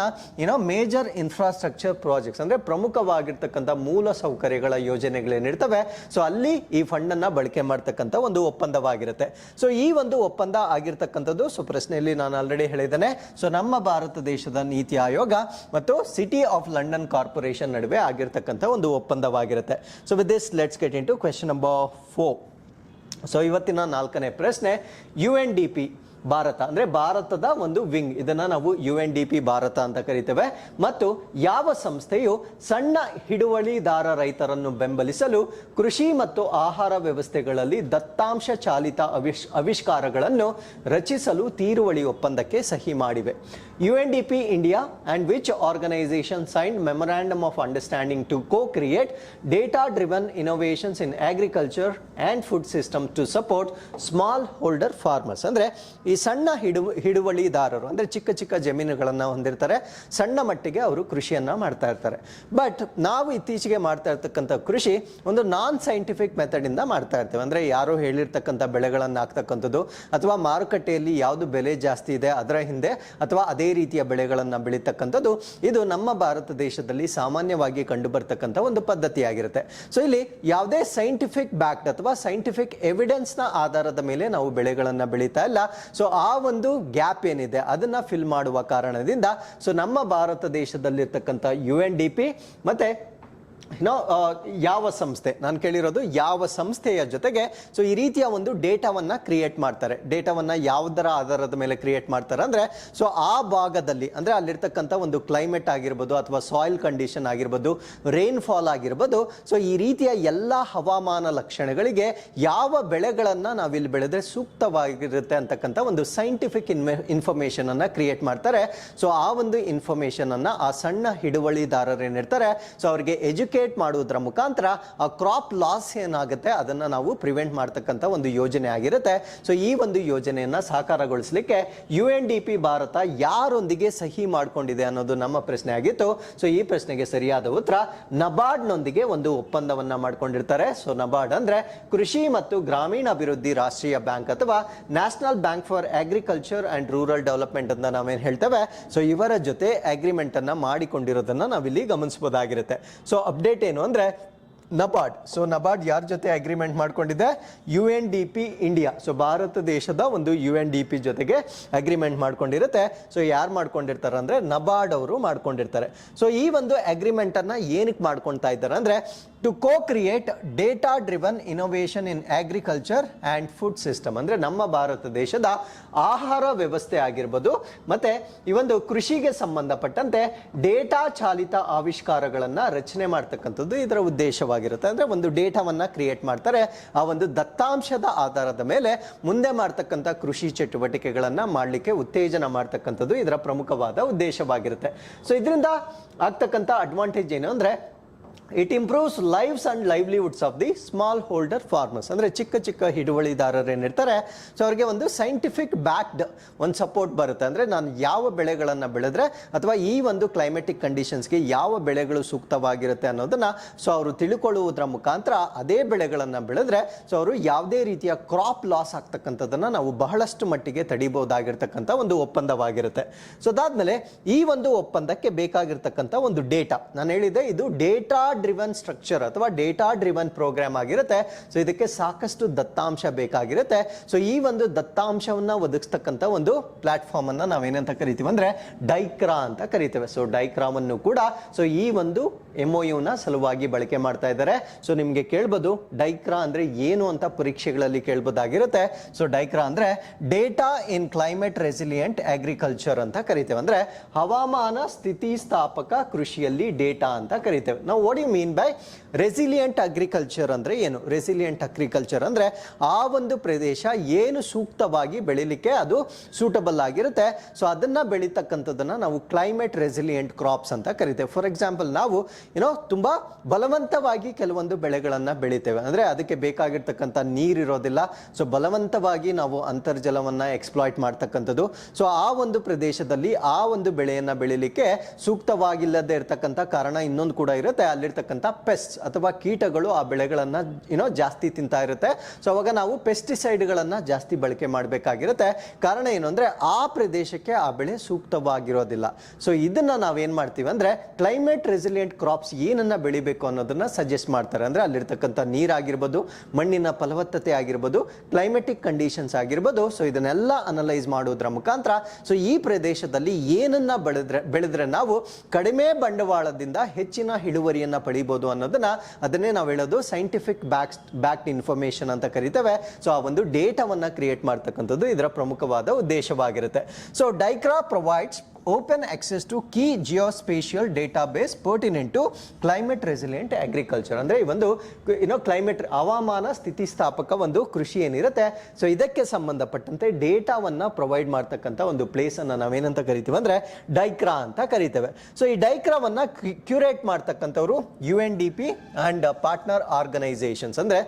ಮೇಜರ್ ಇನ್ಫ್ರಾಸ್ಟ್ರಕ್ಚರ್ ಪ್ರಾಜೆಕ್ಟ್ಸ್ ಅಂದ್ರೆ ಪ್ರಮುಖವಾಗಿರ್ತಕ್ಕಂಥ ಮೂಲ ಸೌಕರ್ಯಗಳ ಯೋಜನೆಗಳೇನಿರ್ತವೆ ಸೊ ಅಲ್ಲಿ ಈ ಫಂಡ್ ಅನ್ನ ಬಳಕೆ ಮಾಡ್ತಕ್ಕಂಥ ಒಂದು ಒಪ್ಪಂದವಾಗಿರುತ್ತೆ. ಸೊ ಈ ಒಂದು ಒಪ್ಪಂದ ಆಗಿರ್ತಕ್ಕಂಥದ್ದು ಸೊ ಪ್ರಶ್ನೆಯಲ್ಲಿ ನಾನು ಆಲ್ರೆಡಿ ಹೇಳಿದ್ದೇನೆ. ಸೊ ನಮ್ಮ ಭಾರತ ದೇಶದ ನೀತಿ ಆಯೋಗ ಮತ್ತು ಸಿಟಿ ಆಫ್ ಲಂಡನ್ ಕಾರ್ಪೊರೇಷನ್ ನಡುವೆ ಆಗಿರ್ತಕ್ಕಂಥ ಒಂದು ಒಪ್ಪಂದವಾಗಿರುತ್ತೆ. So with this let's get into question number 4. So ಇವತ್ತಿನ 4ನೇ ಪ್ರಶ್ನೆ, UNDP ಭಾರತ ಅಂದ್ರೆ ಭಾರತದ ಒಂದು ವಿಂಗ್, ಇದನ್ನ ನಾವು UNDP ಭಾರತ ಅಂತ ಕರಿತೇವೆ. ಮತ್ತು ಯಾವ ಸಂಸ್ಥೆಯು ಸಣ್ಣ ಹಿಡುವಳಿದಾರ ರೈತರನ್ನು ಬೆಂಬಲಿಸಲು ಕೃಷಿ ಮತ್ತು ಆಹಾರ ವ್ಯವಸ್ಥೆಗಳಲ್ಲಿ ದತ್ತಾಂಶ ಚಾಲಿತ ಆವಿಷ್ಕಾರಗಳನ್ನು ರಚಿಸಲು ತೀರುವಳಿ ಒಪ್ಪಂದಕ್ಕೆ ಸಹಿ ಮಾಡಿವೆ? UNDP India and which organization signed memorandum of understanding to co-create data-driven innovations in agriculture and food system to support small holder farmers? ಅಂದ್ರೆ ಈ ಸಣ್ಣ ಹಿಡುವಳಿದಾರರು ಅಂದ್ರೆ ಚಿಕ್ಕ ಚಿಕ್ಕ ಜಮೀನುಗಳನ್ನ ಹೊಂದಿರ್ತಾರೆ, ಸಣ್ಣ ಮಟ್ಟಿಗೆ ಅವರು ಕೃಷಿಯನ್ನ ಮಾಡ್ತಾ ಇರ್ತಾರೆ. ಬಟ್ ನಾವು ಇತ್ತೀಚೆಗೆ ಮಾಡ್ತಾ ಇರ್ತಕ್ಕಂಥ ಕೃಷಿ ಒಂದು ನಾನ್ ಸೈಂಟಿಫಿಕ್ ಮೆಥಡ್ ಇಂದ ಮಾಡ್ತಾ ಇರ್ತೇವೆ. ಅಂದ್ರೆ ಯಾರೋ ಹೇಳಿರ್ತಕ್ಕಂಥ ಬೆಳೆಗಳನ್ನ ಹಾಕ್ತಕ್ಕಂಥದ್ದು ಅಥವಾ ಮಾರುಕಟ್ಟೆಯಲ್ಲಿ ಯಾವುದು ಬೆಲೆ ಜಾಸ್ತಿ ಇದೆ ಅದರ ಹಿಂದೆ ಅಥವಾ ಅದೇ ರೀತಿಯ ಬೆಳೆಗಳನ್ನ ಬೆಳೀತಕ್ಕಂಥದ್ದು ಇದು ನಮ್ಮ ಭಾರತ ದೇಶದಲ್ಲಿ ಸಾಮಾನ್ಯವಾಗಿ ಕಂಡು ಬರ್ತಕ್ಕಂಥ ಒಂದು ಪದ್ಧತಿಯಾಗಿರುತ್ತೆ. ಸೊ ಇಲ್ಲಿ ಯಾವುದೇ ಸೈಂಟಿಫಿಕ್ ಬ್ಯಾಕ್ಡ್ ಅಥವಾ ಸೈಂಟಿಫಿಕ್ ಎವಿಡೆನ್ಸ್ ನ ಆಧಾರದ ಮೇಲೆ ನಾವು ಬೆಳೆಗಳನ್ನ ಬೆಳೀತಾ ಇಲ್ಲ. ಸೊ ಆ ಒಂದು ಗ್ಯಾಪ್ ಏನಿದೆ ಅದನ್ನ ಫಿಲ್ ಮಾಡುವ ಕಾರಣದಿಂದ ಸೊ ನಮ್ಮ ಭಾರತ ದೇಶದಲ್ಲಿರ್ತಕ್ಕಂಥ UNDP ಮತ್ತೆ ಯಾವ ಸಂಸ್ಥೆ, ನಾನು ಕೇಳಿರೋದು ಯಾವ ಸಂಸ್ಥೆಯ ಜೊತೆಗೆ ಸೊ ಈ ರೀತಿಯ ಒಂದು ಡೇಟಾವನ್ನ ಕ್ರಿಯೇಟ್ ಮಾಡ್ತಾರೆ. ಡೇಟಾವನ್ನ ಯಾವುದರ ಆಧಾರದ ಮೇಲೆ ಕ್ರಿಯೇಟ್ ಮಾಡ್ತಾರೆ ಅಂದ್ರೆ ಸೊ ಆ ಭಾಗದಲ್ಲಿ ಅಂದ್ರೆ ಅಲ್ಲಿರ್ತಕ್ಕಂಥ ಒಂದು ಕ್ಲೈಮೇಟ್ ಆಗಿರ್ಬೋದು ಅಥವಾ ಸಾಯಿಲ್ ಕಂಡೀಷನ್ ಆಗಿರ್ಬೋದು, ರೈನ್ಫಾಲ್ ಆಗಿರ್ಬೋದು, ಸೊ ಈ ರೀತಿಯ ಎಲ್ಲ ಹವಾಮಾನ ಲಕ್ಷಣಗಳಿಗೆ ಯಾವ ಬೆಳೆಗಳನ್ನ ನಾವಿಲ್ಲಿ ಬೆಳೆದ್ರೆ ಸೂಕ್ತವಾಗಿರುತ್ತೆ ಅಂತಕ್ಕಂಥ ಒಂದು ಸೈಂಟಿಫಿಕ್ ಇನ್ಫಾರ್ಮೇಶನ್ ಅನ್ನ ಕ್ರಿಯೇಟ್ ಮಾಡ್ತಾರೆ. ಸೊ ಆ ಒಂದು ಇನ್ಫಾರ್ಮೇಶನ್ ಅನ್ನ ಆ ಸಣ್ಣ ಹಿಡುವಳಿದಾರರೇನಿರ್ತಾರೆ ಸೊ ಅವರಿಗೆ ಎಜುಕೇಟ್ ಮಾಡುವುದರ ಮುಖಾಂತರ ಆ ಕ್ರಾಪ್ ಲಾಸ್ ಏನಾಗುತ್ತೆ ಅದನ್ನ ನಾವು ಪ್ರಿವೆಂಟ್ ಮಾಡ್ತಕ್ಕಂಥ ಒಂದು ಯೋಜನೆ ಆಗಿರುತ್ತೆ. ಸೊ ಈ ಒಂದು ಯೋಜನೆಯನ್ನ ಸಾಕಾರಗೊಳಿಸಲಿಕ್ಕೆ UNDP ಭಾರತ ಯಾರೊಂದಿಗೆ ಸಹಿ ಮಾಡಿಕೊಂಡಿದೆ ಅನ್ನೋದು ನಮ್ಮ ಪ್ರಶ್ನೆ ಆಗಿತ್ತು. ಸೊ ಈ ಪ್ರಶ್ನೆಗೆ ಸರಿಯಾದ ಉತ್ತರ ನಬಾರ್ಡ್ ನೊಂದಿಗೆ ಒಂದು ಒಪ್ಪಂದವನ್ನ ಮಾಡ್ಕೊಂಡಿರ್ತಾರೆ. ಸೊ ನಬಾರ್ಡ್ ಅಂದ್ರೆ ಕೃಷಿ ಮತ್ತು ಗ್ರಾಮೀಣ ಅಭಿವೃದ್ಧಿ ರಾಷ್ಟ್ರೀಯ ಬ್ಯಾಂಕ್ ಅಥವಾ national bank for agriculture and rural development ಅಂತ ನಾವೇನ್ ಹೇಳ್ತೇವೆ. ಸೊ ಇವರ ಜೊತೆ ಅಗ್ರಿಮೆಂಟ್ ಅನ್ನ ಮಾಡಿಕೊಂಡಿರೋದನ್ನ ನಾವಿಲ್ಲಿ ಗಮನಿಸಬಹುದಾಗಿರುತ್ತೆ. ಸೊ ಅಪ್ಡೇಟ್ ಏನು ಅಂದ್ರೆ ನಬಾರ್ಡ್, ಸೊ ನಬಾರ್ಡ್ ಯಾರ ಜೊತೆ ಅಗ್ರಿಮೆಂಟ್ ಮಾಡ್ಕೊಂಡಿದೆ? UNDP ಇಂಡಿಯಾ, ಸೊ ಭಾರತ ದೇಶದ ಒಂದು UNDP ಜೊತೆಗೆ ಅಗ್ರಿಮೆಂಟ್ ಮಾಡ್ಕೊಂಡಿರುತ್ತೆ. ಸೊ ಯಾರು ಮಾಡ್ಕೊಂಡಿರ್ತಾರೆ ಅಂದ್ರೆ ನಬಾರ್ಡ್ ಅವರು ಮಾಡ್ಕೊಂಡಿರ್ತಾರೆ. ಸೊ ಈ ಒಂದು ಅಗ್ರಿಮೆಂಟ್ ಅನ್ನ ಏನಕ್ಕೆ ಮಾಡ್ಕೊಳ್ತಾ ಇದ್ದಾರೆ ಅಂದ್ರೆ to co create data driven innovation in agriculture and food system, ಅಂದ್ರೆ ನಮ್ಮ ಭಾರತ ದೇಶದ ಆಹಾರ ವ್ಯವಸ್ಥೆ ಆಗಿರ್ಬೋದು ಮತ್ತೆ ಈ ಒಂದು ಕೃಷಿಗೆ ಸಂಬಂಧಪಟ್ಟಂತೆ ಡೇಟಾ ಚಾಲಿತ ಆವಿಷ್ಕಾರಗಳನ್ನ ರಚನೆ ಮಾಡ್ತಕ್ಕಂಥದ್ದು ಇದರ ಉದ್ದೇಶವಾಗಿರುತ್ತೆ. ಅಂದ್ರೆ ಒಂದು ಡೇಟಾವನ್ನ ಕ್ರಿಯೇಟ್ ಮಾಡ್ತಾರೆ, ಆ ಒಂದು ದತ್ತಾಂಶದ ಆಧಾರದ ಮೇಲೆ ಮುಂದೆ ಮಾಡ್ತಕ್ಕಂಥ ಕೃಷಿ ಚಟುವಟಿಕೆಗಳನ್ನ ಮಾಡಲಿಕ್ಕೆ ಉತ್ತೇಜನ ಮಾಡ್ತಕ್ಕಂಥದ್ದು ಇದರ ಪ್ರಮುಖವಾದ ಉದ್ದೇಶವಾಗಿರುತ್ತೆ. ಸೊ ಇದರಿಂದ ಆಗ್ತಕ್ಕಂಥ ಅಡ್ವಾಂಟೇಜ್ ಏನು ಅಂದ್ರೆ it improves lives and livelihoods of the small holder farmers. ಅಂದರೆ ಚಿಕ್ಕ ಚಿಕ್ಕ ಹಿಡುವಳಿದಾರರು ಏನಿರ್ತಾರೆ, ಸೊ ಅವ್ರಿಗೆ ಒಂದು ಸೈಂಟಿಫಿಕ್ ಬ್ಯಾಕ್ಡ್ ಒಂದು ಸಪೋರ್ಟ್ ಬರುತ್ತೆ. ಅಂದರೆ ನಾನು ಯಾವ ಬೆಳೆಗಳನ್ನು ಬೆಳೆದ್ರೆ ಅಥವಾ ಈ ಒಂದು ಕ್ಲೈಮೆಟಿಕ್ ಕಂಡೀಷನ್ಸ್ಗೆ ಯಾವ ಬೆಳೆಗಳು ಸೂಕ್ತವಾಗಿರುತ್ತೆ ಅನ್ನೋದನ್ನ ಸೊ ಅವರು ತಿಳ್ಕೊಳ್ಳುವುದರ ಮುಖಾಂತರ ಅದೇ ಬೆಳೆಗಳನ್ನು ಬೆಳೆದ್ರೆ ಸೊ ಅವರು ಯಾವುದೇ ರೀತಿಯ ಕ್ರಾಪ್ ಲಾಸ್ ಆಗ್ತಕ್ಕಂಥದ್ದನ್ನು ನಾವು ಬಹಳಷ್ಟು ಮಟ್ಟಿಗೆ ತಡಿಬಹುದಾಗಿರ್ತಕ್ಕಂಥ ಒಂದು ಒಪ್ಪಂದವಾಗಿರುತ್ತೆ. ಸೊ ಅದಾದ್ಮೇಲೆ ಈ ಒಂದು ಒಪ್ಪಂದಕ್ಕೆ ಬೇಕಾಗಿರ್ತಕ್ಕಂಥ ಒಂದು ಡೇಟಾ, ನಾನು ಹೇಳಿದೆ ಇದು ಡೇಟಾ ಡ್ರಿವನ್ ಸ್ಟ್ರಕ್ಚರ್ ಅಥವಾ ಡೇಟಾ ಡ್ರಿವನ್ ಪ್ರೋಗ್ರಾಮ್ ಆಗಿರುತ್ತೆ. ಸೊ ಇದಕ್ಕೆ ಸಾಕಷ್ಟು ದತ್ತಾಂಶ ಬೇಕಾಗಿರುತ್ತೆ. ಸೊ ಈ ಒಂದು ದತ್ತಾಂಶವನ್ನ ಒದಗಿಸ್ತಕ್ಕಂಥ ಒಂದು ಪ್ಲಾಟ್ಫಾರ್ಮ್ ಅನ್ನ ನಾವೇನಂತ ಕರಿತೀವಿ ಅಂದ್ರೆ ಡೈಕ್ರಾ ಅಂತ ಕರಿತೇವೆ. ಸೊ ಡೈಕ್ರಾವನ್ನು ಕೂಡ ಸೊ ಈ ಒಂದು MOU ನ ಸಲುವಾಗಿ ಬಳಕೆ ಮಾಡ್ತಾ ಇದ್ದಾರೆ. ಸೊ ನಿಮ್ಗೆ ಕೇಳ್ಬೋದು ಡೈಕ್ರಾ ಅಂದ್ರೆ ಏನು ಅಂತ ಪರೀಕ್ಷೆಗಳಲ್ಲಿ ಕೇಳ್ಬೋದಾಗಿರುತ್ತೆ. ಸೊ ಡೈಕ್ರಾ ಅಂದ್ರೆ ಡೇಟಾ ಇನ್ ಕ್ಲೈಮೇಟ್ ರೆಸಿಲಿಯಂಟ್ ಅಗ್ರಿಕಲ್ಚರ್ ಅಂತ ಕರಿತೇವೆ. ಅಂದ್ರೆ ಹವಾಮಾನ ಸ್ಥಿತಿಸ್ಥಾಪಕ ಕೃಷಿಯಲ್ಲಿ ಡೇಟಾ ಅಂತ ಕರಿತೇವೆ. ನಾವು what you mean by resilient agriculture ಅಂದ್ರೆ ಏನು? ರೆಸಿಲಿಯಂಟ್ ಅಗ್ರಿಕಲ್ಚರ್ ಅಂದ್ರೆ ಆ ಒಂದು ಪ್ರದೇಶ ಏನು ಸೂಕ್ತವಾಗಿ ಬೆಳಿಲಿಕ್ಕೆ ಅದು ಸೂಟಬಲ್ ಆಗಿರುತ್ತೆ, ಸೊ ಅದನ್ನ ಬೆಳೀತಕ್ಕಂಥದ್ದನ್ನ ನಾವು ಕ್ಲೈಮೇಟ್ ರೆಸಿಲಿಯಂಟ್ ಕ್ರಾಪ್ಸ್ ಅಂತ ಕರಿತೇವೆ. ಫಾರ್ ಎಕ್ಸಾಂಪಲ್ ನಾವು ತುಂಬಾ ಬಲವಂತವಾಗಿ ಕೆಲವೊಂದು ಬೆಳೆಗಳನ್ನ ಬೆಳಿತೇವೆ, ಅಂದ್ರೆ ಅದಕ್ಕೆ ಬೇಕಾಗಿರ್ತಕ್ಕಂಥ ನೀರಿರೋದಿಲ್ಲ. ಸೊ ಬಲವಂತವಾಗಿ ನಾವು ಅಂತರ್ಜಲವನ್ನ ಎಕ್ಸ್ಪ್ಲಾಯ್ಟ್ ಮಾಡ್ತಕ್ಕಂಥದ್ದು. ಸೊ ಆ ಒಂದು ಪ್ರದೇಶದಲ್ಲಿ ಆ ಒಂದು ಬೆಳೆಯನ್ನ ಬೆಳಿಲಿಕ್ಕೆ ಸೂಕ್ತವಾಗಿಲ್ಲದೆ ಇರತಕ್ಕಂಥ ಕಾರಣ ಇನ್ನೊಂದು ಕೂಡ ಇರುತ್ತೆ, ಅಲ್ಲಿರ್ತಕ್ಕಂಥ ಪೆಸ್ಟ್ ಅಥವಾ ಕೀಟಗಳು ಆ ಬೆಳೆಗಳನ್ನ ಜಾಸ್ತಿ ತಿಂತಾ ಇರುತ್ತೆ. ಸೊ ಅವಾಗ ನಾವು ಪೆಸ್ಟಿಸೈಡ್ಗಳನ್ನ ಜಾಸ್ತಿ ಬಳಕೆ ಮಾಡಬೇಕಾಗಿರುತ್ತೆ. ಕಾರಣ ಏನು ಅಂದ್ರೆ ಆ ಪ್ರದೇಶಕ್ಕೆ ಆ ಬೆಳೆ ಸೂಕ್ತವಾಗಿರೋದಿಲ್ಲ. ಸೊ ಇದನ್ನ ನಾವೇನ್ ಮಾಡ್ತೀವಿ ಅಂದ್ರೆ ಕ್ಲೈಮೇಟ್ ರೆಸಿಲಿಯಂಟ್ ಕ್ರಾಪ್ಸ್ ಏನನ್ನ ಬೆಳಿಬೇಕು ಅನ್ನೋದನ್ನ ಸಜೆಸ್ಟ್ ಮಾಡ್ತಾರೆ. ಅಂದ್ರೆ ಅಲ್ಲಿರ್ತಕ್ಕಂಥ ನೀರಾಗಿರ್ಬೋದು, ಮಣ್ಣಿನ ಫಲವತ್ತತೆ ಆಗಿರ್ಬೋದು, ಕ್ಲೈಮೆಟಿಕ್ ಕಂಡೀಷನ್ಸ್ ಆಗಿರ್ಬೋದು. ಸೊ ಇದನ್ನೆಲ್ಲ ಅನಲೈಸ್ ಮಾಡೋದ್ರ ಮುಖಾಂತರ ಸೊ ಈ ಪ್ರದೇಶದಲ್ಲಿ ಏನನ್ನ ಬೆಳೆದ್ರೆ ನಾವು ಕಡಿಮೆ ಬಂಡವಾಳದಿಂದ ಹೆಚ್ಚಿನ ಇಳುವರಿಯನ್ನ ಪಡಿಬಹುದು ಅನ್ನೋದನ್ನ ಅದನ್ನೇ ನಾವು ಹೇಳೋದು ಸೈಂಟಿಫಿಕ್ ಬ್ಯಾಕ್ಡ್ ಇನ್ಫಾರ್ಮೇಶನ್ ಅಂತ ಕರಿತೇವೆ. ಸೊ ಆ ಒಂದು ಡೇಟಾವನ್ನ ಕ್ರಿಯೇಟ್ ಮಾಡ್ತಕ್ಕಂಥದ್ದು ಇದರ ಪ್ರಮುಖವಾದ ಉದ್ದೇಶವಾಗಿರುತ್ತೆ. So DiCRA provides open access to key geospatial database pertinent to climate resilient agriculture. ಅಂದ್ರೆ ಈ ಒಂದು ಕ್ಲೈಮೇಟ್ ಹವಾಮಾನ ಸ್ಥಿತಿಸ್ಥಾಪಕ ಒಂದು ಕೃಷಿ ಏನಿರುತ್ತೆ, ಸೊ ಇದಕ್ಕೆ ಸಂಬಂಧಪಟ್ಟಂತೆ ಡೇಟಾವನ್ನ ಪ್ರೊವೈಡ್ ಮಾಡ್ತಕ್ಕಂಥ ಒಂದು ಪ್ಲೇಸ್ ಅನ್ನ ನಾವೇನಂತ ಕರಿತೀವಿ ಅಂದ್ರೆ ಡೈಕ್ರಾ ಅಂತ ಕರಿತೇವೆ. ಸೊ ಈ ಡೈಕ್ರಾವನ್ನ ಕ್ಯೂರೇಟ್ ಮಾಡ್ತಕ್ಕಂಥವ್ರು UNDP ಅಂಡ್ ಪಾರ್ಟ್ನರ್ ಆರ್ಗನೈಸೇಷನ್ಸ್. ಅಂದ್ರೆ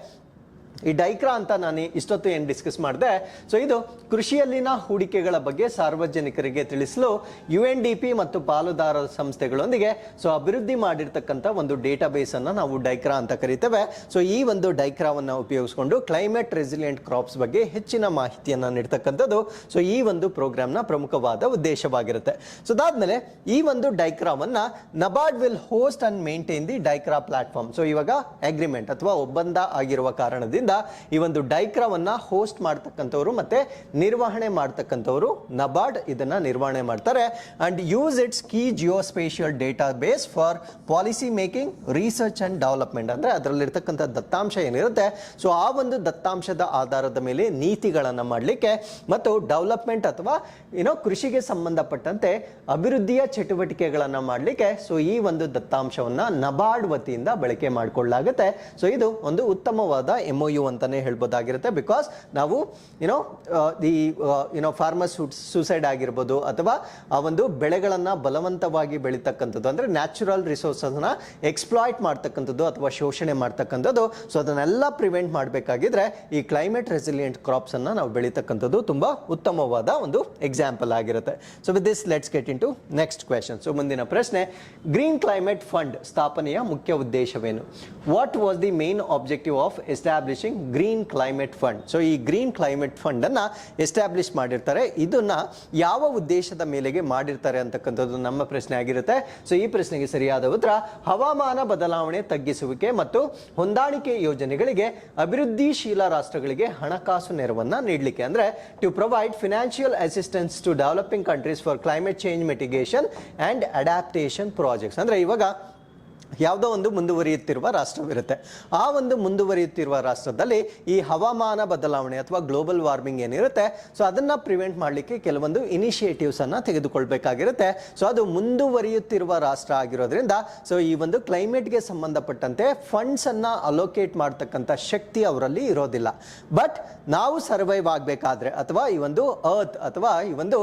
ಈ ಡೈಕ್ರಾ ಅಂತ ನಾನು ಇಷ್ಟೊತ್ತು ಏನು ಡಿಸ್ಕಸ್ ಮಾಡಿದೆ, ಸೊ ಇದು ಕೃಷಿಯಲ್ಲಿನ ಹೂಡಿಕೆಗಳ ಬಗ್ಗೆ ಸಾರ್ವಜನಿಕರಿಗೆ ತಿಳಿಸಲು UNDP ಮತ್ತು ಪಾಲುದಾರ ಸಂಸ್ಥೆಗಳೊಂದಿಗೆ ಸೊ ಅಭಿವೃದ್ಧಿ ಮಾಡಿರ್ತಕ್ಕಂಥ ಒಂದು ಡೇಟಾಬೇಸ್ ಅನ್ನ ನಾವು ಡೈಕ್ರಾ ಅಂತ ಕರಿತೇವೆ. ಸೊ ಈ ಒಂದು ಡೈಕ್ರಾವನ್ನ ಉಪಯೋಗಿಸಿಕೊಂಡು ಕ್ಲೈಮೇಟ್ ರೆಸಿಲಿಯಂಟ್ ಕ್ರಾಪ್ಸ್ ಬಗ್ಗೆ ಹೆಚ್ಚಿನ ಮಾಹಿತಿಯನ್ನ ನೀಡ್ತಕ್ಕಂಥದ್ದು ಸೊ ಈ ಒಂದು ಪ್ರೋಗ್ರಾಮ್ನ ಪ್ರಮುಖವಾದ ಉದ್ದೇಶವಾಗಿರುತ್ತೆ. ಸೊ ಅದಾದ್ಮೇಲೆ ಈ ಒಂದು ಡೈಕ್ರಾವನ್ನ NABARD will host and maintain the DiCRA platform. So ಇವಾಗ ಅಗ್ರಿಮೆಂಟ್ ಅಥವಾ ಒಪ್ಪಂದ ಆಗಿರುವ ಕಾರಣದಿಂದ ಈ ಒಂದು ಡೈಕ್ರಾವನ್ನ ಹೋಸ್ಟ್ ಮಾಡ್ತಕ್ಕಂಥವ್ರು ಮತ್ತೆ ನಿರ್ವಹಣೆ ಮಾಡ್ತಕ್ಕಂಥವ್ರು ನಬಾರ್ಡ್ ಇದನ್ನ ನಿರ್ವಹಣೆ ಮಾಡ್ತಾರೆ. And use it's key geospatial data base for policy making, research and development. ಅಂದ್ರೆ ಅದರಲ್ಲಿರ್ತಕ್ಕಂಥ ದತ್ತಾಂಶ ಏನಿರುತ್ತೆ ಸೊ ಆ ಒಂದು ದತ್ತಾಂಶದ ಆಧಾರದ ಮೇಲೆ ನೀತಿಗಳನ್ನ ಮಾಡಲಿಕ್ಕೆ ಮತ್ತು ಡೆವಲಪ್ಮೆಂಟ್ ಅಥವಾ ಕೃಷಿಗೆ ಸಂಬಂಧಪಟ್ಟಂತೆ ಅಭಿವೃದ್ಧಿಯ ಚಟುವಟಿಕೆಗಳನ್ನ ಮಾಡಲಿಕ್ಕೆ ಸೊ ಈ ಒಂದು ದತ್ತಾಂಶವನ್ನ ನಬಾರ್ಡ್ ವತಿಯಿಂದ ಬಳಕೆ ಮಾಡಿಕೊಳ್ಳಲಾಗುತ್ತೆ. ಸೊ ಇದು ಒಂದು ಉತ್ತಮವಾದ MOU ಅಂತಾನೆ ಹೇಳ್ಬೋದಾಗಿರುತ್ತೆ. ಬಿಕಾಸ್ ನಾವು ಫಾರ್ಮರ್ ಸೂಸೈಡ್ ಆಗಿರ್ಬೋದು ಅಥವಾ ಆ ಒಂದು ಬೆಳೆಗಳನ್ನ ಬಲವಂತವಾಗಿ ಬೆಳೀತಕ್ಕಂಥದ್ದು ಅಂದ್ರೆ ನ್ಯಾಚುರಲ್ ರಿಸೋರ್ಸಸ್ ನ ಎಕ್ಸ್ಪ್ಲಾಯ್ಟ್ ಮಾಡ್ತಕ್ಕಂಥದ್ದು ಅಥವಾ ಶೋಷಣೆ ಮಾಡ್ತಕ್ಕಂಥದ್ದು. ಸೊ ಅದನ್ನೆಲ್ಲ ಪ್ರಿವೆಂಟ್ ಮಾಡಬೇಕಾಗಿದ್ರೆ ಈ ಕ್ಲೈಮೇಟ್ ರೆಸಿಲಿಯಂಟ್ ಕ್ರಾಪ್ಸ್ ಅನ್ನ ನಾವು ಬೆಳೀತಕ್ಕಂಥದ್ದು ತುಂಬಾ ಉತ್ತಮವಾದ ಒಂದು ಎಕ್ಸಾಂಪಲ್ ಆಗಿರುತ್ತೆ. So with this let's get into next question. So ಮುಂದಿನ ಪ್ರಶ್ನೆ, ಗ್ರೀನ್ ಕ್ಲೈಮೇಟ್ ಫಂಡ್ ಸ್ಥಾಪನೆಯ ಮುಖ್ಯ ಉದ್ದೇಶವೇನು? What was the main objective of establishing green climate fund? So ಈ ಗ್ರೀನ್ ಕ್ಲೈಮೇಟ್ ಫಂಡ್ ಅನ್ನ ಎಸ್ಟಾಬ್ಲಿಷ್ ಮಾಡಿರ್ತಾರೆ, ಇದನ್ನ ಯಾವ ಉದ್ದೇಶದ ಮೇಲೆಗೆ ಮಾಡಿರ್ತಾರೆ ಅಂತಕ್ಕಂಥದ್ದು ನಮ್ಮ ಪ್ರಶ್ನೆ ಆಗಿರುತ್ತೆ. ಸೊ ಈ ಪ್ರಶ್ನೆಗೆ ಸರಿಯಾದ ಉತ್ತರ ಹವಾಮಾನ ಬದಲಾವಣೆ ತಗ್ಗಿಸುವಿಕೆ ಮತ್ತು ಹೊಂದಾಣಿಕೆ ಯೋಜನೆಗಳಿಗೆ ಅಭಿವೃದ್ಧಿಶೀಲ ರಾಷ್ಟ್ರಗಳಿಗೆ ಹಣಕಾಸು ನೆರವನ್ನ ನೀಡಲಿಕ್ಕೆ. ಅಂದ್ರೆ to provide financial assistance to developing countries for climate change mitigation and adaptation projects. ಅಂದ್ರೆ ಇವಾಗ ಯಾವುದೋ ಒಂದು ಮುಂದುವರಿಯುತ್ತಿರುವ ರಾಷ್ಟ್ರವಿರುತ್ತೆ, ಆ ಒಂದು ಮುಂದುವರಿಯುತ್ತಿರುವ ರಾಷ್ಟ್ರದಲ್ಲಿ ಈ ಹವಾಮಾನ ಬದಲಾವಣೆ ಅಥವಾ ಗ್ಲೋಬಲ್ ವಾರ್ಮಿಂಗ್ ಏನಿರುತ್ತೆ ಸೊ ಅದನ್ನ ಪ್ರಿವೆಂಟ್ ಮಾಡಲಿಕ್ಕೆ ಕೆಲವೊಂದು ಇನಿಷಿಯೇಟಿವ್ಸ್ ಅನ್ನ ತೆಗೆದುಕೊಳ್ಬೇಕಾಗಿರುತ್ತೆ. ಸೊ ಅದು ಮುಂದುವರಿಯುತ್ತಿರುವ ರಾಷ್ಟ್ರ ಆಗಿರೋದ್ರಿಂದ ಸೊ ಈ ಒಂದು ಕ್ಲೈಮೇಟ್ಗೆ ಸಂಬಂಧಪಟ್ಟಂತೆ ಫಂಡ್ಸ್ ಅನ್ನ ಅಲೋಕೇಟ್ ಮಾಡ್ತಕ್ಕಂಥ ಶಕ್ತಿ ಅವರಲ್ಲಿ ಇರೋದಿಲ್ಲ. ಬಟ್ ನಾವು ಸರ್ವೈವ್ ಆಗಬೇಕಾದ್ರೆ ಅಥವಾ ಈ ಒಂದು ಅರ್ತ್ ಅಥವಾ ಈ ಒಂದು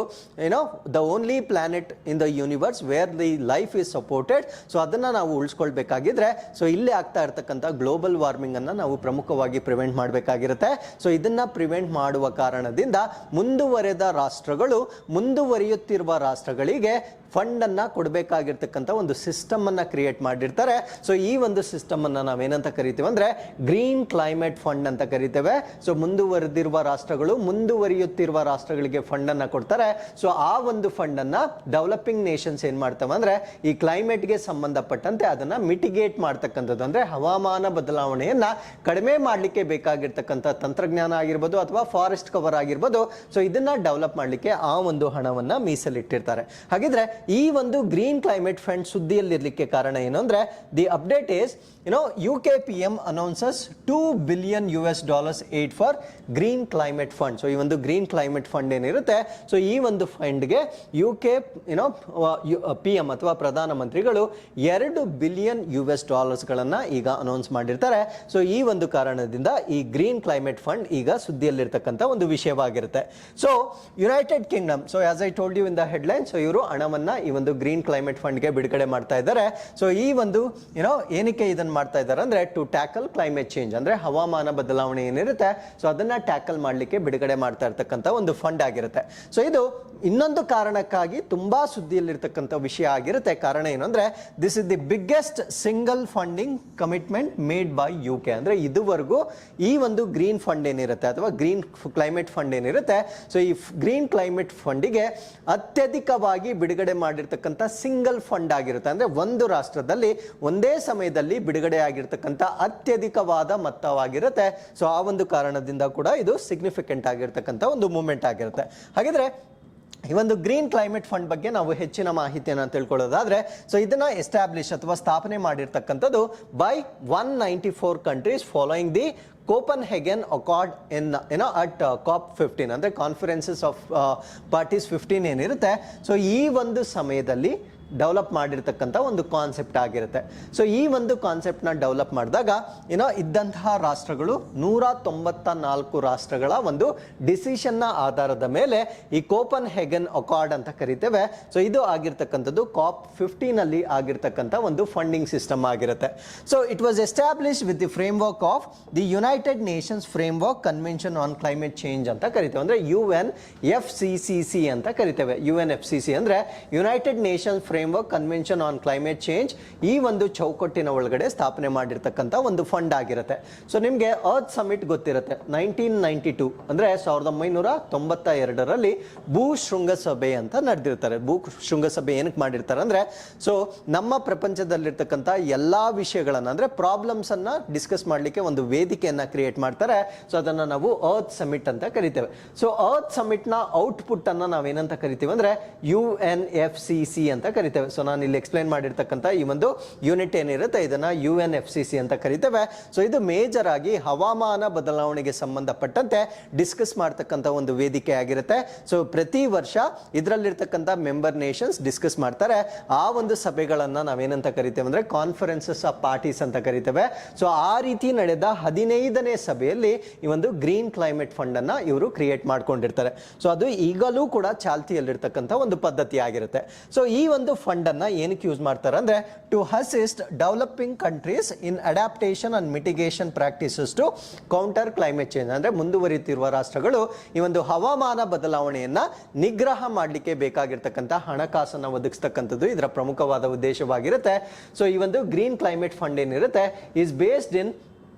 the only planet in the universe where the life is supported, so ಅದನ್ನ ನಾವು ಮಾಡ್ಕೊಳ್ಬೇಕಾಗಿದ್ರೆ ಸೊ ಇಲ್ಲಿ ಆಗ್ತಾ ಇರ್ತಕ್ಕಂಥ ಗ್ಲೋಬಲ್ ವಾರ್ಮಿಂಗ್ ಅನ್ನ ನಾವು ಪ್ರಮುಖವಾಗಿ ಪ್ರಿವೆಂಟ್ ಮಾಡಬೇಕಾಗಿರುತ್ತೆ. ಸೊ ಇದನ್ನ ಪ್ರಿವೆಂಟ್ ಮಾಡುವ ಕಾರಣದಿಂದ ಮುಂದುವರೆದ ರಾಷ್ಟ್ರಗಳು ಮುಂದುವರಿಯುತ್ತಿರುವ ರಾಷ್ಟ್ರಗಳಿಗೆ ಫಂಡ್ ಅನ್ನ ಕೊಡಬೇಕಾಗಿರ್ತಕ್ಕಂಥ ಒಂದು ಸಿಸ್ಟಮ್ ಅನ್ನ ಕ್ರಿಯೇಟ್ ಮಾಡಿರ್ತಾರೆ. ಸೊ ಈ ಒಂದು ಸಿಸ್ಟಮ್ ಅನ್ನ ನಾವೇನಂತ ಕರಿತೀವಿ ಅಂದ್ರೆ ಗ್ರೀನ್ ಕ್ಲೈಮೇಟ್ ಫಂಡ್ ಅಂತ ಕರಿತೇವೆ. ಸೊ ಮುಂದುವರೆದಿರುವ ರಾಷ್ಟ್ರಗಳು ಮುಂದುವರಿಯುತ್ತಿರುವ ರಾಷ್ಟ್ರಗಳಿಗೆ ಫಂಡ್ ಅನ್ನ ಕೊಡ್ತಾರೆ. ಸೊ ಆ ಒಂದು ಫಂಡ್ ಅನ್ನ ಡೆವಲಪಿಂಗ್ ನೇಷನ್ಸ್ ಏನ್ ಮಾಡ್ತವೆ ಅಂದ್ರೆ ಈ ಕ್ಲೈಮೇಟ್ ಗೆ ಸಂಬಂಧಪಟ್ಟಂತೆ ಅದನ್ನ ಮಿಟಿಗೇಟ್ ಮಾಡ್ತಕ್ಕಂಥದ್ದು ಅಂದ್ರೆ ಹವಾಮಾನ ಬದಲಾವಣೆಯನ್ನ ಕಡಿಮೆ ಮಾಡ್ಲಿಕ್ಕೆ ಬೇಕಾಗಿರ್ತಕ್ಕಂಥ ತಂತ್ರಜ್ಞಾನ ಆಗಿರ್ಬೋದು ಅಥವಾ ಫಾರೆಸ್ಟ್ ಕವರ್ ಆಗಿರ್ಬೋದು. ಸೊ ಇದನ್ನ ಡೆವಲಪ್ ಮಾಡ್ಲಿಕ್ಕೆ ಆ ಒಂದು ಹಣವನ್ನ ಮೀಸಲಿಟ್ಟಿರ್ತಾರೆ. ಹಾಗಿದ್ರೆ ಈ ಒಂದು ಗ್ರೀನ್ ಕ್ಲೈಮೇಟ್ ಫಂಡ್ ಸುದ್ದಿಯಲ್ಲಿರ್ಲಿಕ್ಕೆ ಕಾರಣ ಏನು ಅಂದ್ರೆ the update is UKPM announces $2 billion aid for green climate fund. So ಈ ಒಂದು ಗ್ರೀನ್ ಕ್ಲೈಮೇಟ್ ಫಂಡ್ ಏನಿರುತ್ತೆ ಸೊ ಈ ಒಂದು ಫಂಡ್ಗೆ UK PM ಅಥವಾ ಪ್ರಧಾನಮಂತ್ರಿಗಳು $2 billion ಗಳನ್ನ ಈಗ ಅನೌನ್ಸ್ ಮಾಡಿರ್ತಾರೆ. ಸೊ ಈ ಒಂದು ಕಾರಣದಿಂದ ಈ ಗ್ರೀನ್ ಕ್ಲೈಮೇಟ್ ಫಂಡ್ ಈಗ ಸುದ್ದಿಯಲ್ಲಿರ್ತಕ್ಕಂಥ ಒಂದು ವಿಷಯವಾಗಿರುತ್ತೆ. So United Kingdom, so as I told you in the headline, so ಇವರು ಹಣವನ್ನ ಈ ಒಂದು ಗ್ರೀನ್ ಕ್ಲೈಮೇಟ್ ಫಂಡ್ಗೆ ಬಿಡುಗಡೆ ಮಾಡ್ತಾ ಇದ್ದಾರೆ. ಸೊ ಈ ಒಂದು ಏನಕ್ಕೆ ಇದನ್ನ ಮಾಡ್ತಾ ಇದ್ದಾರೆ ಅಂದ್ರೆ ಟು ಟ್ಯಾಕಲ್ ಕ್ಲೈಮೇಟ್ ಚೇಂಜ್ ಅಂದ್ರೆ ಹವಾಮಾನ ಬದಲಾವಣೆ ಏನಿರುತ್ತೆ ಸೊ ಅದನ್ನ ಟ್ಯಾಕಲ್ ಮಾಡ್ಲಿಕ್ಕೆ ಬಿಡುಗಡೆ ಮಾಡ್ತಾ ಇರ್ತಕ್ಕಂಥ ಒಂದು ಫಂಡ್ ಆಗಿರುತ್ತೆ. ಸೊ ಇದು ಇನ್ನೊಂದು ಕಾರಣಕ್ಕಾಗಿ ತುಂಬಾ ಸುದ್ದಿಯಲ್ಲಿರ್ತಕ್ಕಂಥ ವಿಷಯ ಆಗಿರುತ್ತೆ. ಕಾರಣ ಏನು ಅಂದ್ರೆ this is the biggest single funding commitment made by UK. ಅಂದ್ರೆ ಇದುವರೆಗೂ ಈ ಒಂದು ಗ್ರೀನ್ ಫಂಡ್ ಏನಿರುತ್ತೆ ಅಥವಾ ಗ್ರೀನ್ ಕ್ಲೈಮೇಟ್ ಫಂಡ್ ಏನಿರುತ್ತೆ ಸೊ ಈ ಗ್ರೀನ್ ಕ್ಲೈಮೇಟ್ ಫಂಡಿಗೆ ಅತ್ಯಧಿಕವಾಗಿ ಬಿಡುಗಡೆ ಮಾಡಿರ್ತಕ್ಕಂಥ ಸಿಂಗಲ್ ಫಂಡ್ ಆಗಿರುತ್ತೆ. ಅಂದ್ರೆ ಒಂದು ರಾಷ್ಟ್ರದಲ್ಲಿ ಒಂದೇ ಸಮಯದಲ್ಲಿ ಬಿಡುಗಡೆ ಆಗಿರ್ತಕ್ಕಂಥ ಅತ್ಯಧಿಕವಾದ ಮೊತ್ತವಾಗಿರುತ್ತೆ. ಸೊ ಆ ಒಂದು ಕಾರಣದಿಂದ ಕೂಡ ಇದು ಸಿಗ್ನಿಫಿಕೆಂಟ್ ಆಗಿರ್ತಕ್ಕಂಥ ಒಂದು ಮೂವ್ಮೆಂಟ್ ಆಗಿರುತ್ತೆ. ಹಾಗಿದ್ರೆ ಈ ಒಂದು ಗ್ರೀನ್ ಕ್ಲೈಮೇಟ್ ಫಂಡ್ ಬಗ್ಗೆ ನಾವು ಹೆಚ್ಚಿನ ಮಾಹಿತಿಯನ್ನು ತಿಳ್ಕೊಳ್ಳೋದಾದ್ರೆ ಸೊ ಇದನ್ನ ಎಸ್ಟಾಬ್ಲಿಷ್ ಅಥವಾ ಸ್ಥಾಪನೆ ಮಾಡಿರ್ತಕ್ಕಂಥದ್ದು by 194 countries following the Copenhagen Accord in at COP15 ಅಂದ್ರೆ ಕಾನ್ಫರೆನ್ಸಸ್ ಆಫ್ ಪಾರ್ಟೀಸ್ 15 ಏನಿರುತ್ತೆ ಸೊ ಈ ಒಂದು ಸಮಯದಲ್ಲಿ ಡೆವಲಪ್ ಮಾಡಿರ್ತಕ್ಕಂಥ ಒಂದು ಕಾನ್ಸೆಪ್ಟ್ ಆಗಿರುತ್ತೆ. ಸೊ ಈ ಒಂದು ಕಾನ್ಸೆಪ್ಟ್ನ ಡೆವಲಪ್ ಮಾಡಿದಾಗ ಇದ್ದಂತಹ ರಾಷ್ಟ್ರಗಳು 194 ರಾಷ್ಟ್ರಗಳ ಒಂದು ಡಿಸಿಷನ್ನ ಆಧಾರದ ಮೇಲೆ ಈ ಕೋಪನ್ಹೆಗನ್ ಅಕಾರ್ಡ್ ಅಂತ ಕರಿತೇವೆ. ಸೊ ಇದು ಆಗಿರ್ತಕ್ಕಂಥದ್ದು COP15 ಅಲ್ಲಿ ಆಗಿರ್ತಕ್ಕಂಥ ಒಂದು ಫಂಡಿಂಗ್ ಸಿಸ್ಟಮ್ ಆಗಿರುತ್ತೆ. So it was establish with the framework of the United Nations framework convention on climate change ಅಂತ ಕರಿತೇವೆ. ಅಂದ್ರೆ UNFCCC ಅಂತ ಕರಿತೇವೆ. UNFCCC ಅಂದ್ರೆ United Nations framework convention on climate change. ಈ ಒಂದು ಚೌಕಟ್ಟಿನ ಒಳಗಡೆ ಸ್ಥಾಪನೆ ಮಾಡಿರ್ತಕ್ಕಂಥ ಒಂದು ಫಂಡ್ ಆಗಿರುತ್ತೆ. ಸೊ ನಿಮಗೆ ಅರ್ತ್ ಸಮಿಟ್ ಗೊತ್ತಿರುತ್ತೆ. 1992 ಅಂದ್ರೆ 1992ರಲ್ಲಿ ಭೂ ಶೃಂಗಸಭೆ ಅಂತ ನಡೆದಿರ್ತಾರೆ. ಭೂ ಶೃಂಗಸಭೆ ಏನಕ್ಕೆ ಮಾಡಿರ್ತಾರೆ ಅಂದ್ರೆ ಸೊ ನಮ್ಮ ಪ್ರಪಂಚದಲ್ಲಿರ್ತಕ್ಕಂಥ ಎಲ್ಲಾ ವಿಷಯಗಳನ್ನ ಅಂದ್ರೆ ಪ್ರಾಬ್ಲಮ್ಸ್ ಅನ್ನ ಡಿಸ್ಕಸ್ ಮಾಡ್ಲಿಕ್ಕೆ ಒಂದು ವೇದಿಕೆಯನ್ನ ಕ್ರಿಯೇಟ್ ಮಾಡ್ತಾರೆ. ಸೊ ಅದನ್ನ ನಾವು ಅರ್ತ್ ಸಮಿಟ್ ಅಂತ ಕರಿತೇವೆ. ಸೊ ಅರ್ತ್ ಸಮಿಟ್ ನ ಔಟ್ಪುಟ್ ಅನ್ನ ನಾವೇನಂತ ಕರಿತೀವಿ ಅಂದ್ರೆ UNFCC ಅಂತ ಕರಿತೇವೆ. ಸೊ ನಾನು ಇಲ್ಲಿ ಎಕ್ಸ್ಪ್ಲೈನ್ ಮಾಡಿರ್ತಕ್ಕಂಥ ಈ ಒಂದು ಯೂನಿಟ್ ಏನಿರುತ್ತೆ ಇದನ್ನ UNFCC ಅಂತ ಕರಿತೇವೆ. ಸೊ ಇದು ಮೇಜರ್ ಆಗಿ ಹವಾಮಾನ ಬದಲಾವಣೆಗೆ ಸಂಬಂಧಪಟ್ಟಂತೆ ಡಿಸ್ಕಸ್ ಮಾಡ್ತಕ್ಕಂಥ ಒಂದು ವೇದಿಕೆ ಆಗಿರುತ್ತೆ. ಸೊ ಪ್ರತಿ ವರ್ಷ ಇದರಲ್ಲಿರ್ತಕ್ಕಂಥ ಮೆಂಬರ್ ನೇಷನ್ಸ್ ಡಿಸ್ಕಸ್ ಮಾಡ್ತಾರೆ. ಆ ಒಂದು ಸಭೆಗಳನ್ನ ನಾವೇನಂತ ಕರಿತೇವೆ ಅಂದ್ರೆ ಕಾನ್ಫರೆನ್ಸಸ್ ಆಫ್ ಪಾರ್ಟೀಸ್ ಅಂತ ಕರಿತೇವೆ. ಸೊ ಆ ರೀತಿ ನಡೆದ 15ನೇ ಸಭೆಯಲ್ಲಿ ಈ ಒಂದು ಗ್ರೀನ್ ಕ್ಲೈಮೇಟ್ ಫಂಡ್ ಅನ್ನ ಇವರು ಕ್ರಿಯೇಟ್ ಮಾಡ್ಕೊಂಡಿರ್ತಾರೆ. ಸೊ ಅದು ಈಗಲೂ ಕೂಡ ಚಾಲ್ತಿಯಲ್ಲಿರ್ತಕ್ಕಂಥ ಒಂದು ಪದ್ಧತಿ ಆಗಿರುತ್ತೆ. ಸೊ ಈ ಒಂದು ಫಂಡ್ ಅನ್ನ ಏನಕ್ಕೆ ಯೂಸ್ ಮಾಡ್ತಾರೆ ಅಂದ್ರೆ to assist developing countries in adaptation and mitigation practices to counter climate change. ಅಂದ್ರೆ ಮುಂದುವರಿಯುತ್ತಿರುವ ರಾಷ್ಟ್ರಗಳು ಈ ಒಂದು ಹವಾಮಾನ ಬದಲಾವಣೆಯನ್ನ ನಿಗ್ರಹ ಮಾಡಲಿಕ್ಕೆ ಬೇಕಾಗಿರ್ತಕ್ಕಂಥ ಹಣಕಾಸನ್ನ ಒದಗಿಸ್ತಕ್ಕಂಥದ್ದು ಇದರ ಪ್ರಮುಖವಾದ ಉದ್ದೇಶವಾಗಿರುತ್ತೆ. ಸೊ ಈ ಒಂದು ಗ್ರೀನ್ ಕ್ಲೈಮೇಟ್ ಫಂಡ್ ಏನಿರುತ್ತೆ is based in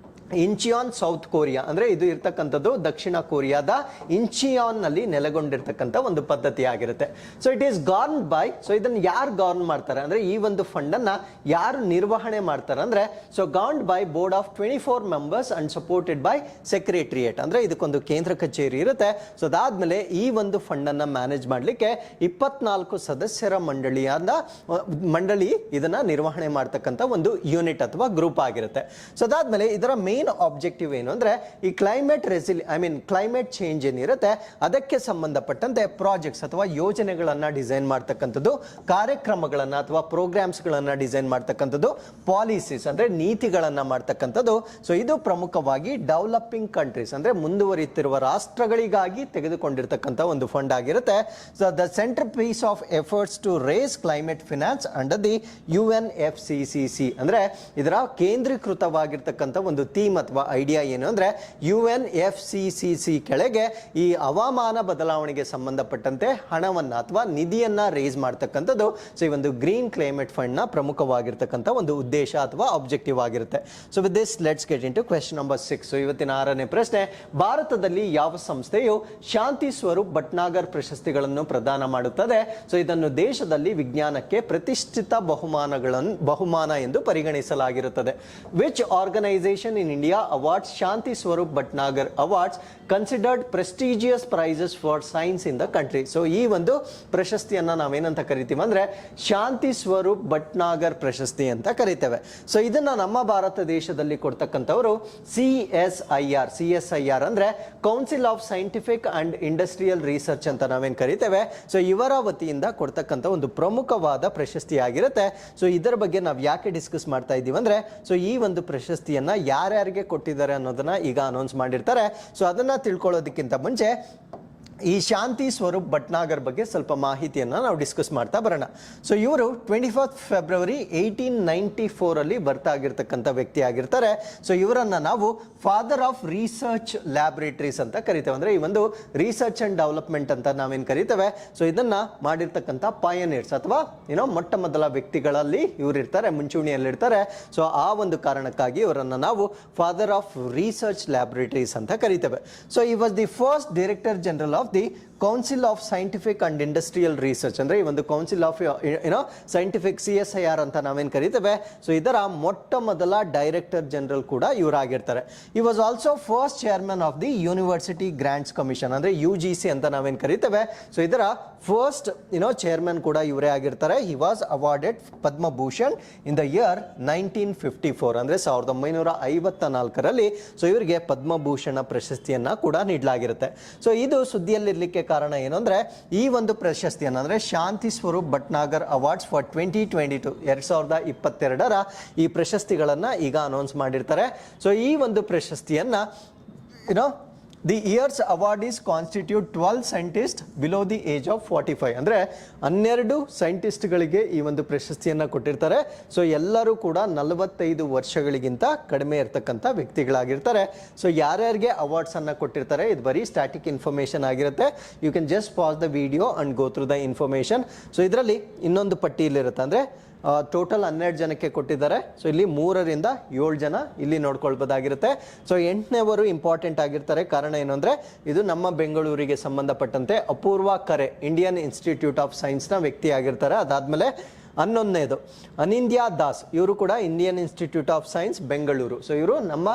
Incheon South Korea. ಅಂದ್ರೆ ಇದು ಇರ್ತಕ್ಕಂಥದ್ದು ದಕ್ಷಿಣ ಕೊರಿಯಾದ ಇಂಚಿಯಾನ್ ನಲ್ಲಿ ನೆಲೆಗೊಂಡಿರ್ತಕ್ಕಂಥ ಒಂದು ಪದ್ಧತಿ ಆಗಿರುತ್ತೆ. So it is govern by, so ಇದನ್ನ ಯಾರು ಗವರ್ನ್ ಮಾಡ್ತಾರೆ ಅಂದ್ರೆ ಈ ಒಂದು ಫಂಡ್ ಅನ್ನ ಯಾರು ನಿರ್ವಹಣೆ ಮಾಡ್ತಾರೆ ಅಂದ್ರೆ so governed by board of 24 members and supported by secretariat. ಅಂದ್ರೆ ಇದಕ್ಕೊಂದು ಕೇಂದ್ರ ಕಚೇರಿ ಇರುತ್ತೆ. ಸೊ ಅದಾದ್ಮೇಲೆ ಈ ಒಂದು ಫಂಡ್ ಅನ್ನ ಮ್ಯಾನೇಜ್ ಮಾಡ್ಲಿಕ್ಕೆ 24 ಸದಸ್ಯರ ಮಂಡಳಿ ಇದನ್ನ ನಿರ್ವಹಣೆ ಮಾಡ್ತಕ್ಕಂಥ ಒಂದು ಯೂನಿಟ್ ಅಥವಾ ಗ್ರೂಪ್ ಆಗಿರುತ್ತೆ. ಸೊ ಅದಾದ್ಮೇಲೆ ಇದರ ಮೇನ್ ಮೇನ್ ಆಬ್ಜೆಕ್ಟಿವ್ ಏನು ಅಂದರೆ ಈ ಕ್ಲೈಮೇಟ್ ಚೇಂಜ್ ಏನಿರುತ್ತೆ ಅದಕ್ಕೆ ಸಂಬಂಧಪಟ್ಟಂತೆ ಪ್ರಾಜೆಕ್ಟ್ಸ್ ಅಥವಾ ಯೋಜನೆಗಳನ್ನು ಡಿಸೈನ್ ಮಾಡ್ತಕ್ಕಂಥದ್ದು, ಕಾರ್ಯಕ್ರಮಗಳನ್ನು ಅಥವಾ ಪ್ರೋಗ್ರಾಮ್ಸ್ಗಳನ್ನು ಡಿಸೈನ್ ಮಾಡ್ತಕ್ಕಂಥದ್ದು, ಪಾಲಿಸೀಸ್ ಅಂದರೆ ನೀತಿಗಳನ್ನು ಮಾಡ್ತಕ್ಕಂಥದ್ದು. ಸೊ ಇದು ಪ್ರಮುಖವಾಗಿ ಡೆವಲಪಿಂಗ್ ಕಂಟ್ರೀಸ್ ಅಂದರೆ ಮುಂದುವರಿಯುತ್ತಿರುವ ರಾಷ್ಟ್ರಗಳಿಗಾಗಿ ತೆಗೆದುಕೊಂಡಿರ್ತಕ್ಕಂಥ ಒಂದು ಫಂಡ್ ಆಗಿರುತ್ತೆ. So the centrepiece of efforts to raise climate finance under the UNFCCC ಅಂದರೆ ಇದರ ಕೇಂದ್ರೀಕೃತವಾಗಿರ್ತಕ್ಕಂಥ ಒಂದು ಥೀಮ್ ಅಥವಾ ಐಡಿಯಾ ಏನು ಅಂದರೆ UNFCCC ಕೆಳಗೆ ಈ ಹವಾಮಾನ ಬದಲಾವಣೆಗೆ ಸಂಬಂಧಪಟ್ಟಂತೆ ಹಣವನ್ನು ಅಥವಾ ನಿಧಿಯನ್ನ ರೇಸ್ ಮಾಡ್ತಕ್ಕಂಥದ್ದು. ಸೊ ಈ ಒಂದು ಗ್ರೀನ್ ಕ್ಲೈಮೇಟ್ ಫಂಡ್ ನ ಪ್ರಮುಖವಾಗಿರ್ತಕ್ಕಂಥ ಒಂದು ಉದ್ದೇಶ ಅಥವಾ ಆಬ್ಜೆಕ್ಟಿವ್ ಆಗಿರುತ್ತೆ. So with this let's get into question number 6. So ಇವತ್ತಿನ 6ನೇ ಪ್ರಶ್ನೆ, ಭಾರತದಲ್ಲಿ ಯಾವ ಸಂಸ್ಥೆಯು ಶಾಂತಿ ಸ್ವರೂಪ್ ಭಟ್ನಾಗರ್ ಪ್ರಶಸ್ತಿಗಳನ್ನು ಪ್ರದಾನ ಮಾಡುತ್ತದೆ? ಸೊ ಇದನ್ನು ದೇಶದಲ್ಲಿ ವಿಜ್ಞಾನಕ್ಕೆ ಪ್ರತಿಷ್ಠಿತ ಬಹುಮಾನ ಎಂದು ಪರಿಗಣಿಸಲಾಗಿರುತ್ತದೆ. Which organisation in India awards Shanti Swarup Bhatnagar awards considered prestigious prizes for science in the country? So ಈ ಒಂದು ಪ್ರಶಸ್ತಿಯನ್ನ ನಾವೇನಂತ ಕರಿತೀವಿ ಅಂದ್ರೆ ಶಾಂತಿ ಸ್ವರೂಪ್ ಭಟ್ನಾಗರ್ ಪ್ರಶಸ್ತಿ ಅಂತ ಕರಿತೇವೆ. ಸೊ ಇದನ್ನ ನಮ್ಮ ಭಾರತ ದೇಶದಲ್ಲಿ ಕೊಡ್ತಕ್ಕಂಥವರು CSIR ಅಂದ್ರೆ council of scientific and industrial research ಅಂತ ನಾವೇನ್ ಕರಿತೇವೆ. ಸೊ ಇವರ ವತಿಯಿಂದ ಕೊಡ್ತಕ್ಕಂಥ ಒಂದು ಪ್ರಮುಖವಾದ ಪ್ರಶಸ್ತಿ ಆಗಿರುತ್ತೆ. ಸೊ ಇದರ ಬಗ್ಗೆ ನಾವು ಯಾಕೆ ಡಿಸ್ಕಸ್ ಮಾಡ್ತಾ ಇದ್ದೀವಿ ಅಂದ್ರೆ, ಸೊ ಈ ಒಂದು ಪ್ರಶಸ್ತಿಯನ್ನ ಯಾರ್ಯಾರಿಗೆ ಕೊಟ್ಟಿದ್ದಾರೆ ಅನ್ನೋದನ್ನ ಈಗ ಅನೌನ್ಸ್ ಮಾಡಿರ್ತಾರೆ. ಸೊ ಅದನ್ನ ತಿಳ್ಕೊಳ್ಳೋದಕ್ಕಿಂತ ಮುಂಚೆ ಈ ಶಾಂತಿ ಸ್ವರೂಪ್ ಭಟ್ನಾಗರ್ ಬಗ್ಗೆ ಸ್ವಲ್ಪ ಮಾಹಿತಿಯನ್ನು ನಾವು ಡಿಸ್ಕಸ್ ಮಾಡ್ತಾ ಬರೋಣ. ಸೊ ಇವರು 24 ಫೆಬ್ರವರಿ 1894 ಬರ್ತಾ ಆಗಿರ್ತಕ್ಕಂಥ ವ್ಯಕ್ತಿ ಆಗಿರ್ತಾರೆ. ಸೊ ಇವರನ್ನ ನಾವು ಫಾದರ್ ಆಫ್ ರಿಸರ್ಚ್ ಲ್ಯಾಬೊರೇಟರೀಸ್ ಅಂತ ಕರಿತೇವೆ. ಅಂದ್ರೆ ಈ ಒಂದು ರಿಸರ್ಚ್ ಅಂಡ್ ಡೆವಲಪ್ಮೆಂಟ್ ಅಂತ ನಾವೇನು ಕರಿತೇವೆ. ಸೊ ಇದನ್ನ ಮಾಡಿರ್ತಕ್ಕಂಥ ಪಯನಿಯರ್ಸ್ ಅಥವಾ ಮೊಟ್ಟ ಮೊದಲ ವ್ಯಕ್ತಿಗಳಲ್ಲಿ ಇವರು ಇರ್ತಾರೆ, ಮುಂಚೂಣಿಯಲ್ಲಿರ್ತಾರೆ. ಸೊ ಆ ಒಂದು ಕಾರಣಕ್ಕಾಗಿ ಇವರನ್ನ ನಾವು ಫಾದರ್ ಆಫ್ ರಿಸರ್ಚ್ ಲ್ಯಾಬೊರೇಟರೀಸ್ ಅಂತ ಕರಿತೇವೆ. ಸೊ ಈ was the first director general of the council of scientific and industrial research ಅಂದ್ರೆ ಈ ಒಂದು ಕೌನ್ಸಿಲ್ ಆಫ್ ಸೈಂಟಿಫಿಕ್ CSIR ಅಂತ ನಾವೇನು ಕರಿತೇವೆ. ಸೊ ಇದರ ಮೊಟ್ಟ ಮೊದಲ ಡೈರೆಕ್ಟರ್ ಜನರಲ್ ಕೂಡ ಇವರಾಗಿರ್ತಾರೆ. ಈ was also first chairman of the university grants commission ಅಂದ್ರೆ UGC ಅಂತ ನಾವೇನು ಕರಿತೇವೆ. ಸೊ ಇದರ ಫಸ್ಟ್ ಚೇರ್ಮನ್ ಕೂಡ ಇವರೇ ಆಗಿರ್ತಾರೆ. He was awarded Padma Bhushan in the year 1954 ಅಂದ್ರೆ 1954ರಲ್ಲಿ. ಸೊ ಇವರಿಗೆ ಪದ್ಮಭೂಷಣ ಪ್ರಶಸ್ತಿಯನ್ನ ಕೂಡ ನೀಡಲಾಗಿರುತ್ತೆ. ಸೊ ಇದು ಸುದ್ದಿಯಲ್ಲಿರ್ಲಿಕ್ಕೆ ಕಾರಣ ಏನು ಅಂದ್ರೆ ಈ ಒಂದು ಪ್ರಶಸ್ತಿಯನ್ನು ಅಂದ್ರೆ ಶಾಂತಿ ಸ್ವರೂಪ್ ಭಟ್ನಾಗರ್ ಅವಾರ್ಡ್ಸ್ ಫಾರ್ 2022 2022ರ ಈ ಪ್ರಶಸ್ತಿಗಳನ್ನ ಈಗ ಅನೌನ್ಸ್ ಮಾಡಿರ್ತಾರೆ. ಸೊ ಈ ಒಂದು ಪ್ರಶಸ್ತಿಯನ್ನ the years award is constitute 12 scientist below the age of 45 ಅಂದ್ರೆ 12 ಸೈಂಟಿಸ್ಟ್ಗಳಿಗೆ ಈ ಒಂದು ಪ್ರಶಸ್ತಿಯನ್ನ ಕೊಟ್ಟಿರ್ತಾರೆ. ಸೊ ಎಲ್ಲರೂ ಕೂಡ 45 ವರ್ಷಗಳಿಗಿಂತ ಕಡಿಮೆ ಇರತಕ್ಕಂಥ ವ್ಯಕ್ತಿಗಳಾಗಿರ್ತಾರೆ. ಸೊ ಯಾರ್ಯಾರಿಗೆ ಅವಾರ್ಡ್ಸ್ ಅನ್ನ ಕೊಟ್ಟಿರ್ತಾರೆ ಇದು ಬರೀ ಸ್ಟ್ಯಾಟಿಕ್ ಇನ್ಫಾರ್ಮೇಶನ್ ಆಗಿರುತ್ತೆ. You can just pause the video and go through the information. So ಇದರಲ್ಲಿ ಇನ್ನೊಂದು ಪಟ್ಟಿಯಲ್ಲಿರುತ್ತೆ ಅಂದ್ರೆ ಟೋಟಲ್ 12 ಜನಕ್ಕೆ ಕೊಟ್ಟಿದ್ದಾರೆ. ಸೊ ಇಲ್ಲಿ 3ರಿಂದ 7 ಜನ ಇಲ್ಲಿ ನೋಡ್ಕೊಳ್ಬೋದಾಗಿರುತ್ತೆ. ಸೊ 8ನೇವರು ಇಂಪಾರ್ಟೆಂಟ್ ಆಗಿರ್ತಾರೆ. ಕಾರಣ ಏನು ಅಂದ್ರೆ ಇದು ನಮ್ಮ ಬೆಂಗಳೂರಿಗೆ ಸಂಬಂಧಪಟ್ಟಂತೆ ಅಪೂರ್ವ ಖರೆ ಇಂಡಿಯನ್ ಇನ್ಸ್ಟಿಟ್ಯೂಟ್ ಆಫ್ ಸೈನ್ಸ್ನ ವ್ಯಕ್ತಿ ಆಗಿರ್ತಾರೆ. ಅದಾದ್ಮೇಲೆ 11ನೇದು ಅನಿಂದ್ಯಾ ದಾಸ್, ಇವರು ಕೂಡ Indian institute of science Bengaluru. So ಇವರು ನಮ್ಮ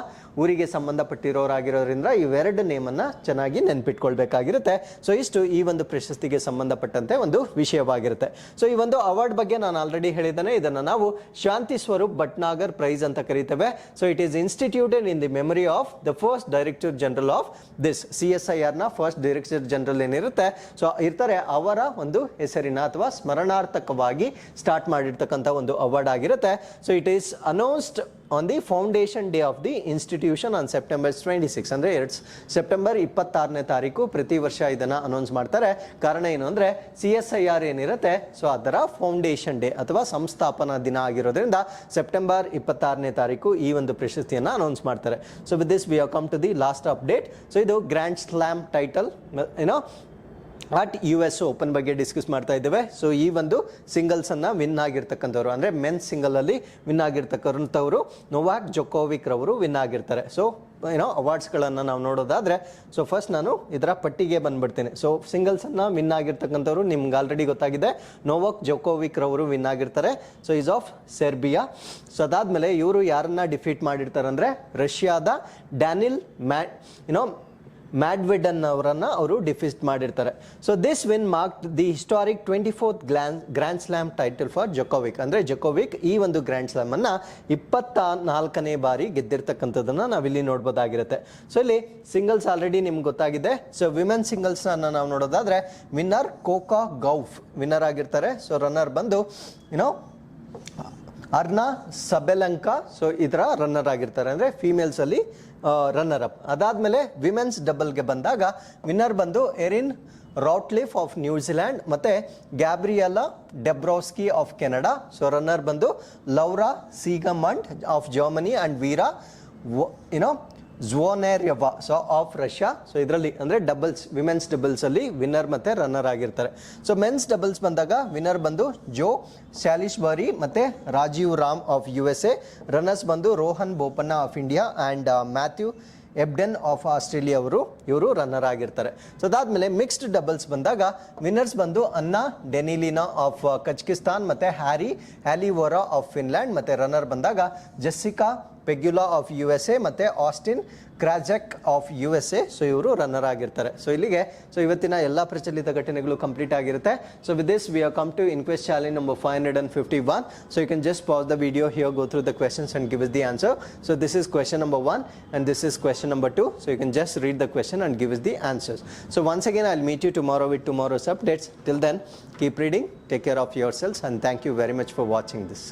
ಊರಿಗೆ ಸಂಬಂಧಪಟ್ಟಿರೋರಾಗಿರೋದ್ರಿಂದ ಇವೆರಡು ನೇಮನ್ನು ಚೆನ್ನಾಗಿ ನೆನ್ಪಿಟ್ಕೊಳ್ಬೇಕಾಗಿರುತ್ತೆ. ಸೊ ಇಷ್ಟು ಈ ಒಂದು ಪ್ರಶಸ್ತಿಗೆ ಸಂಬಂಧಪಟ್ಟಂತೆ ಒಂದು ವಿಷಯವಾಗಿರುತ್ತೆ. ಸೊ ಈ ಒಂದು ಅವಾರ್ಡ್ ಬಗ್ಗೆ ನಾನು ಆಲ್ರೆಡಿ ಹೇಳಿದ್ದೇನೆ. ಇದನ್ನು ನಾವು ಶಾಂತಿ ಸ್ವರೂಪ್ ಭಟ್ನಾಗರ್ ಪ್ರೈಸ್ ಅಂತ ಕರಿತೇವೆ. So it is instituted in the memory of the first director general of this CSIR ನ ಫಸ್ಟ್ ಡೈರೆಕ್ಟರ್ ಜನರಲ್ ಏನಿರುತ್ತೆ ಸೊ ಇರ್ತಾರೆ ಅವರ ಒಂದು ಹೆಸರಿನ ಅಥವಾ ಸ್ಮರಣಾರ್ಥಕವಾಗಿ ಸ್ಟಾರ್ಟ್ ಮಾಡಿರ್ತಕ್ಕಂಥ ಒಂದು ಅವಾರ್ಡ್ ಆಗಿರುತ್ತೆ. So it is announced on the foundation day of the institution on September 26 ಅಂದರೆ ಸೆಪ್ಟೆಂಬರ್ 26ನೇ ತಾರೀಕು ಪ್ರತಿ ವರ್ಷ ಇದನ್ನು ಅನೌನ್ಸ್ ಮಾಡ್ತಾರೆ. ಕಾರಣ ಏನು ಅಂದರೆ CSIR ಏನಿರುತ್ತೆ ಸೊ ಅದರ ಫೌಂಡೇಶನ್ ಡೇ ಅಥವಾ ಸಂಸ್ಥಾಪನಾ ದಿನ ಆಗಿರೋದ್ರಿಂದ ಸೆಪ್ಟೆಂಬರ್ 26ನೇ ತಾರೀಕು ಈ ಒಂದು ಪ್ರಶಸ್ತಿಯನ್ನು ಅನೌನ್ಸ್ ಮಾಡ್ತಾರೆ. So with this we have come to the last update. So ಇದು grand slam title at US open ಬಗ್ಗೆ ಡಿಸ್ಕಸ್ ಮಾಡ್ತಾ ಇದ್ದೇವೆ. ಸೊ ಈ ಒಂದು ಸಿಂಗಲ್ಸ್ ಅನ್ನ ವಿನ್ ಆಗಿರ್ತಕ್ಕಂಥವ್ರು ಅಂದ್ರೆ ಮೆನ್ಸ್ ಸಿಂಗಲ್ ಅಲ್ಲಿ ವಿನ್ ಆಗಿರ್ತಕ್ಕಂಥವ್ರು ನೊವಾಕ್ ಜೊಕೋವಿಕ್ ರವರು ವಿನ್ ಆಗಿರ್ತಾರೆ. ಸೊ ಅವಾರ್ಡ್ಸ್ಗಳನ್ನು ನಾವು ನೋಡೋದಾದ್ರೆ ಸೊ ಫಸ್ಟ್ ನಾನು ಇದರ ಪಟ್ಟಿಗೆ ಬಂದ್ಬಿಡ್ತೀನಿ. ಸೊ ಸಿಂಗಲ್ಸ್ ಅನ್ನ ವಿನ್ ಆಗಿರ್ತಕ್ಕಂಥವ್ರು ನಿಮ್ಗೆ ಆಲ್ರೆಡಿ ಗೊತ್ತಾಗಿದೆ, ನೊವಾಕ್ ಜೊಕೋವಿಕ್ ರವರು ವಿನ್ ಆಗಿರ್ತಾರೆ. So is of Serbia. So ಅದಾದ್ಮೇಲೆ ಇವರು ಯಾರನ್ನ ಡಿಫೀಟ್ ಮಾಡಿರ್ತಾರೆ ಅಂದ್ರೆ ರಷ್ಯಾದ ಡ್ಯಾನಿಲ್ ಮ್ಯಾಡ್ವಿಡನ್ ಅವರನ್ನು ಅವರು ಡಿಫೀಟ್ ಮಾಡಿರ್ತಾರೆ. So this win marked the historic 24th grand slam title for Djokovic. ಅಂದರೆ ಜೊಕೋವಿಕ್ ಈ ಒಂದು ಗ್ರ್ಯಾಂಡ್ ಸ್ಲಾಮ್ ಅನ್ನು 24ನೇ ಬಾರಿ ಗೆದ್ದಿರ್ತಕ್ಕಂಥದ್ದನ್ನು ನಾವಿಲ್ಲಿ ನೋಡ್ಬೋದಾಗಿರುತ್ತೆ. ಸೊ ಇಲ್ಲಿ ಸಿಂಗಲ್ಸ್ ಆಲ್ರೆಡಿ ನಿಮ್ಗೆ ಗೊತ್ತಾಗಿದೆ. ಸೊ ವಿಮೆನ್ ಸಿಂಗಲ್ಸ್ನ ನಾವು ನೋಡೋದಾದ್ರೆ ವಿನ್ನರ್ ಕೋಕಾ ಗೌಫ್ ವಿನ್ನರ್ ಆಗಿರ್ತಾರೆ. ಸೊ ರನ್ನರ್ ಬಂದು ಅರ್ನಾ ಸಬೆಲಂಕಾ, ಸೊ ಇದರ ರನ್ನರ್ ಆಗಿರ್ತಾರೆ, ಅಂದರೆ ಫೀಮೇಲ್ಸಲ್ಲಿ ರನ್ನರ್ ಅಪ್. ಅದಾದಮೇಲೆ ವಿಮೆನ್ಸ್ ಡಬಲ್ಗೆ ಬಂದಾಗ ವಿನ್ನರ್ ಬಂದು ಎರಿನ್ ರಾಟ್ಲಿಫ್ ಆಫ್ ನ್ಯೂಜಿಲ್ಯಾಂಡ್ ಮತ್ತು ಗ್ಯಾಬ್ರಿಯಲಾ ಡೆಬ್ರೋಸ್ಕಿ ಆಫ್ ಕೆನಡಾ. ಸೊ ರನ್ನರ್ ಬಂದು Laura Siegemund of Germany and Vera Zvonareva so of Russia. So ಇದರಲ್ಲಿ ಅಂದರೆ ಡಬಲ್ಸ್ ವಿಮೆನ್ಸ್ ಡಬಲ್ಸಲ್ಲಿ ವಿನ್ನರ್ ಮತ್ತು ರನ್ನರ್ ಆಗಿರ್ತಾರೆ. ಸೊ ಮೆನ್ಸ್ ಡಬಲ್ಸ್ ಬಂದಾಗ ವಿನ್ನರ್ ಬಂದು ಜೋ ಸ್ಯಾಲಿಸ್ಬರಿ ಮತ್ತು Rajeev Ram of USA. Runners ಬಂದು Rohan Bopanna of India and Matthew Ebden of Australia ಇವರು ರನ್ನರ್ ಆಗಿರ್ತಾರೆ. ಸೊ ಅದಾದಮೇಲೆ ಮಿಕ್ಸ್ಡ್ ಡಬಲ್ಸ್ ಬಂದಾಗ ವಿನ್ನರ್ಸ್ ಬಂದು ಅನ್ನಾ ಡೆನಿಲಿನಾ ಆಫ್ ಕಜಕಿಸ್ತಾನ್ ಮತ್ತು ಹ್ಯಾಲಿವೋರಾ ಆಫ್ ಫಿನ್ಲ್ಯಾಂಡ್. ಮತ್ತು ರನ್ನರ್ ಬಂದಾಗ ಜೆಸ್ಸಿಕಾ ಪೆಗ್ಯುಲಾ ಆಫ್ USA ಮತ್ತು Austin Krajicek of USA. So ಇವರು ರನ್ನರ್ ಆಗಿರ್ತಾರೆ. ಸೊ ಇಲ್ಲಿಗೆ ಇವತ್ತಿನ ಎಲ್ಲ ಪ್ರಚಲಿತ ಘಟನೆಗಳು ಕಂಪ್ಲೀಟ್ ಆಗಿರುತ್ತೆ. So with this we have come to inquest challenge number 551. So you can just pause the video here, go through the questions and give us the answer. So this is question number 1 and this is question number 2. So you can just read the question and give us the answers. So once again I'll meet you tomorrow with tomorrow's updates. Till then, keep reading, take care of yourselves, and thank you very much for watching this.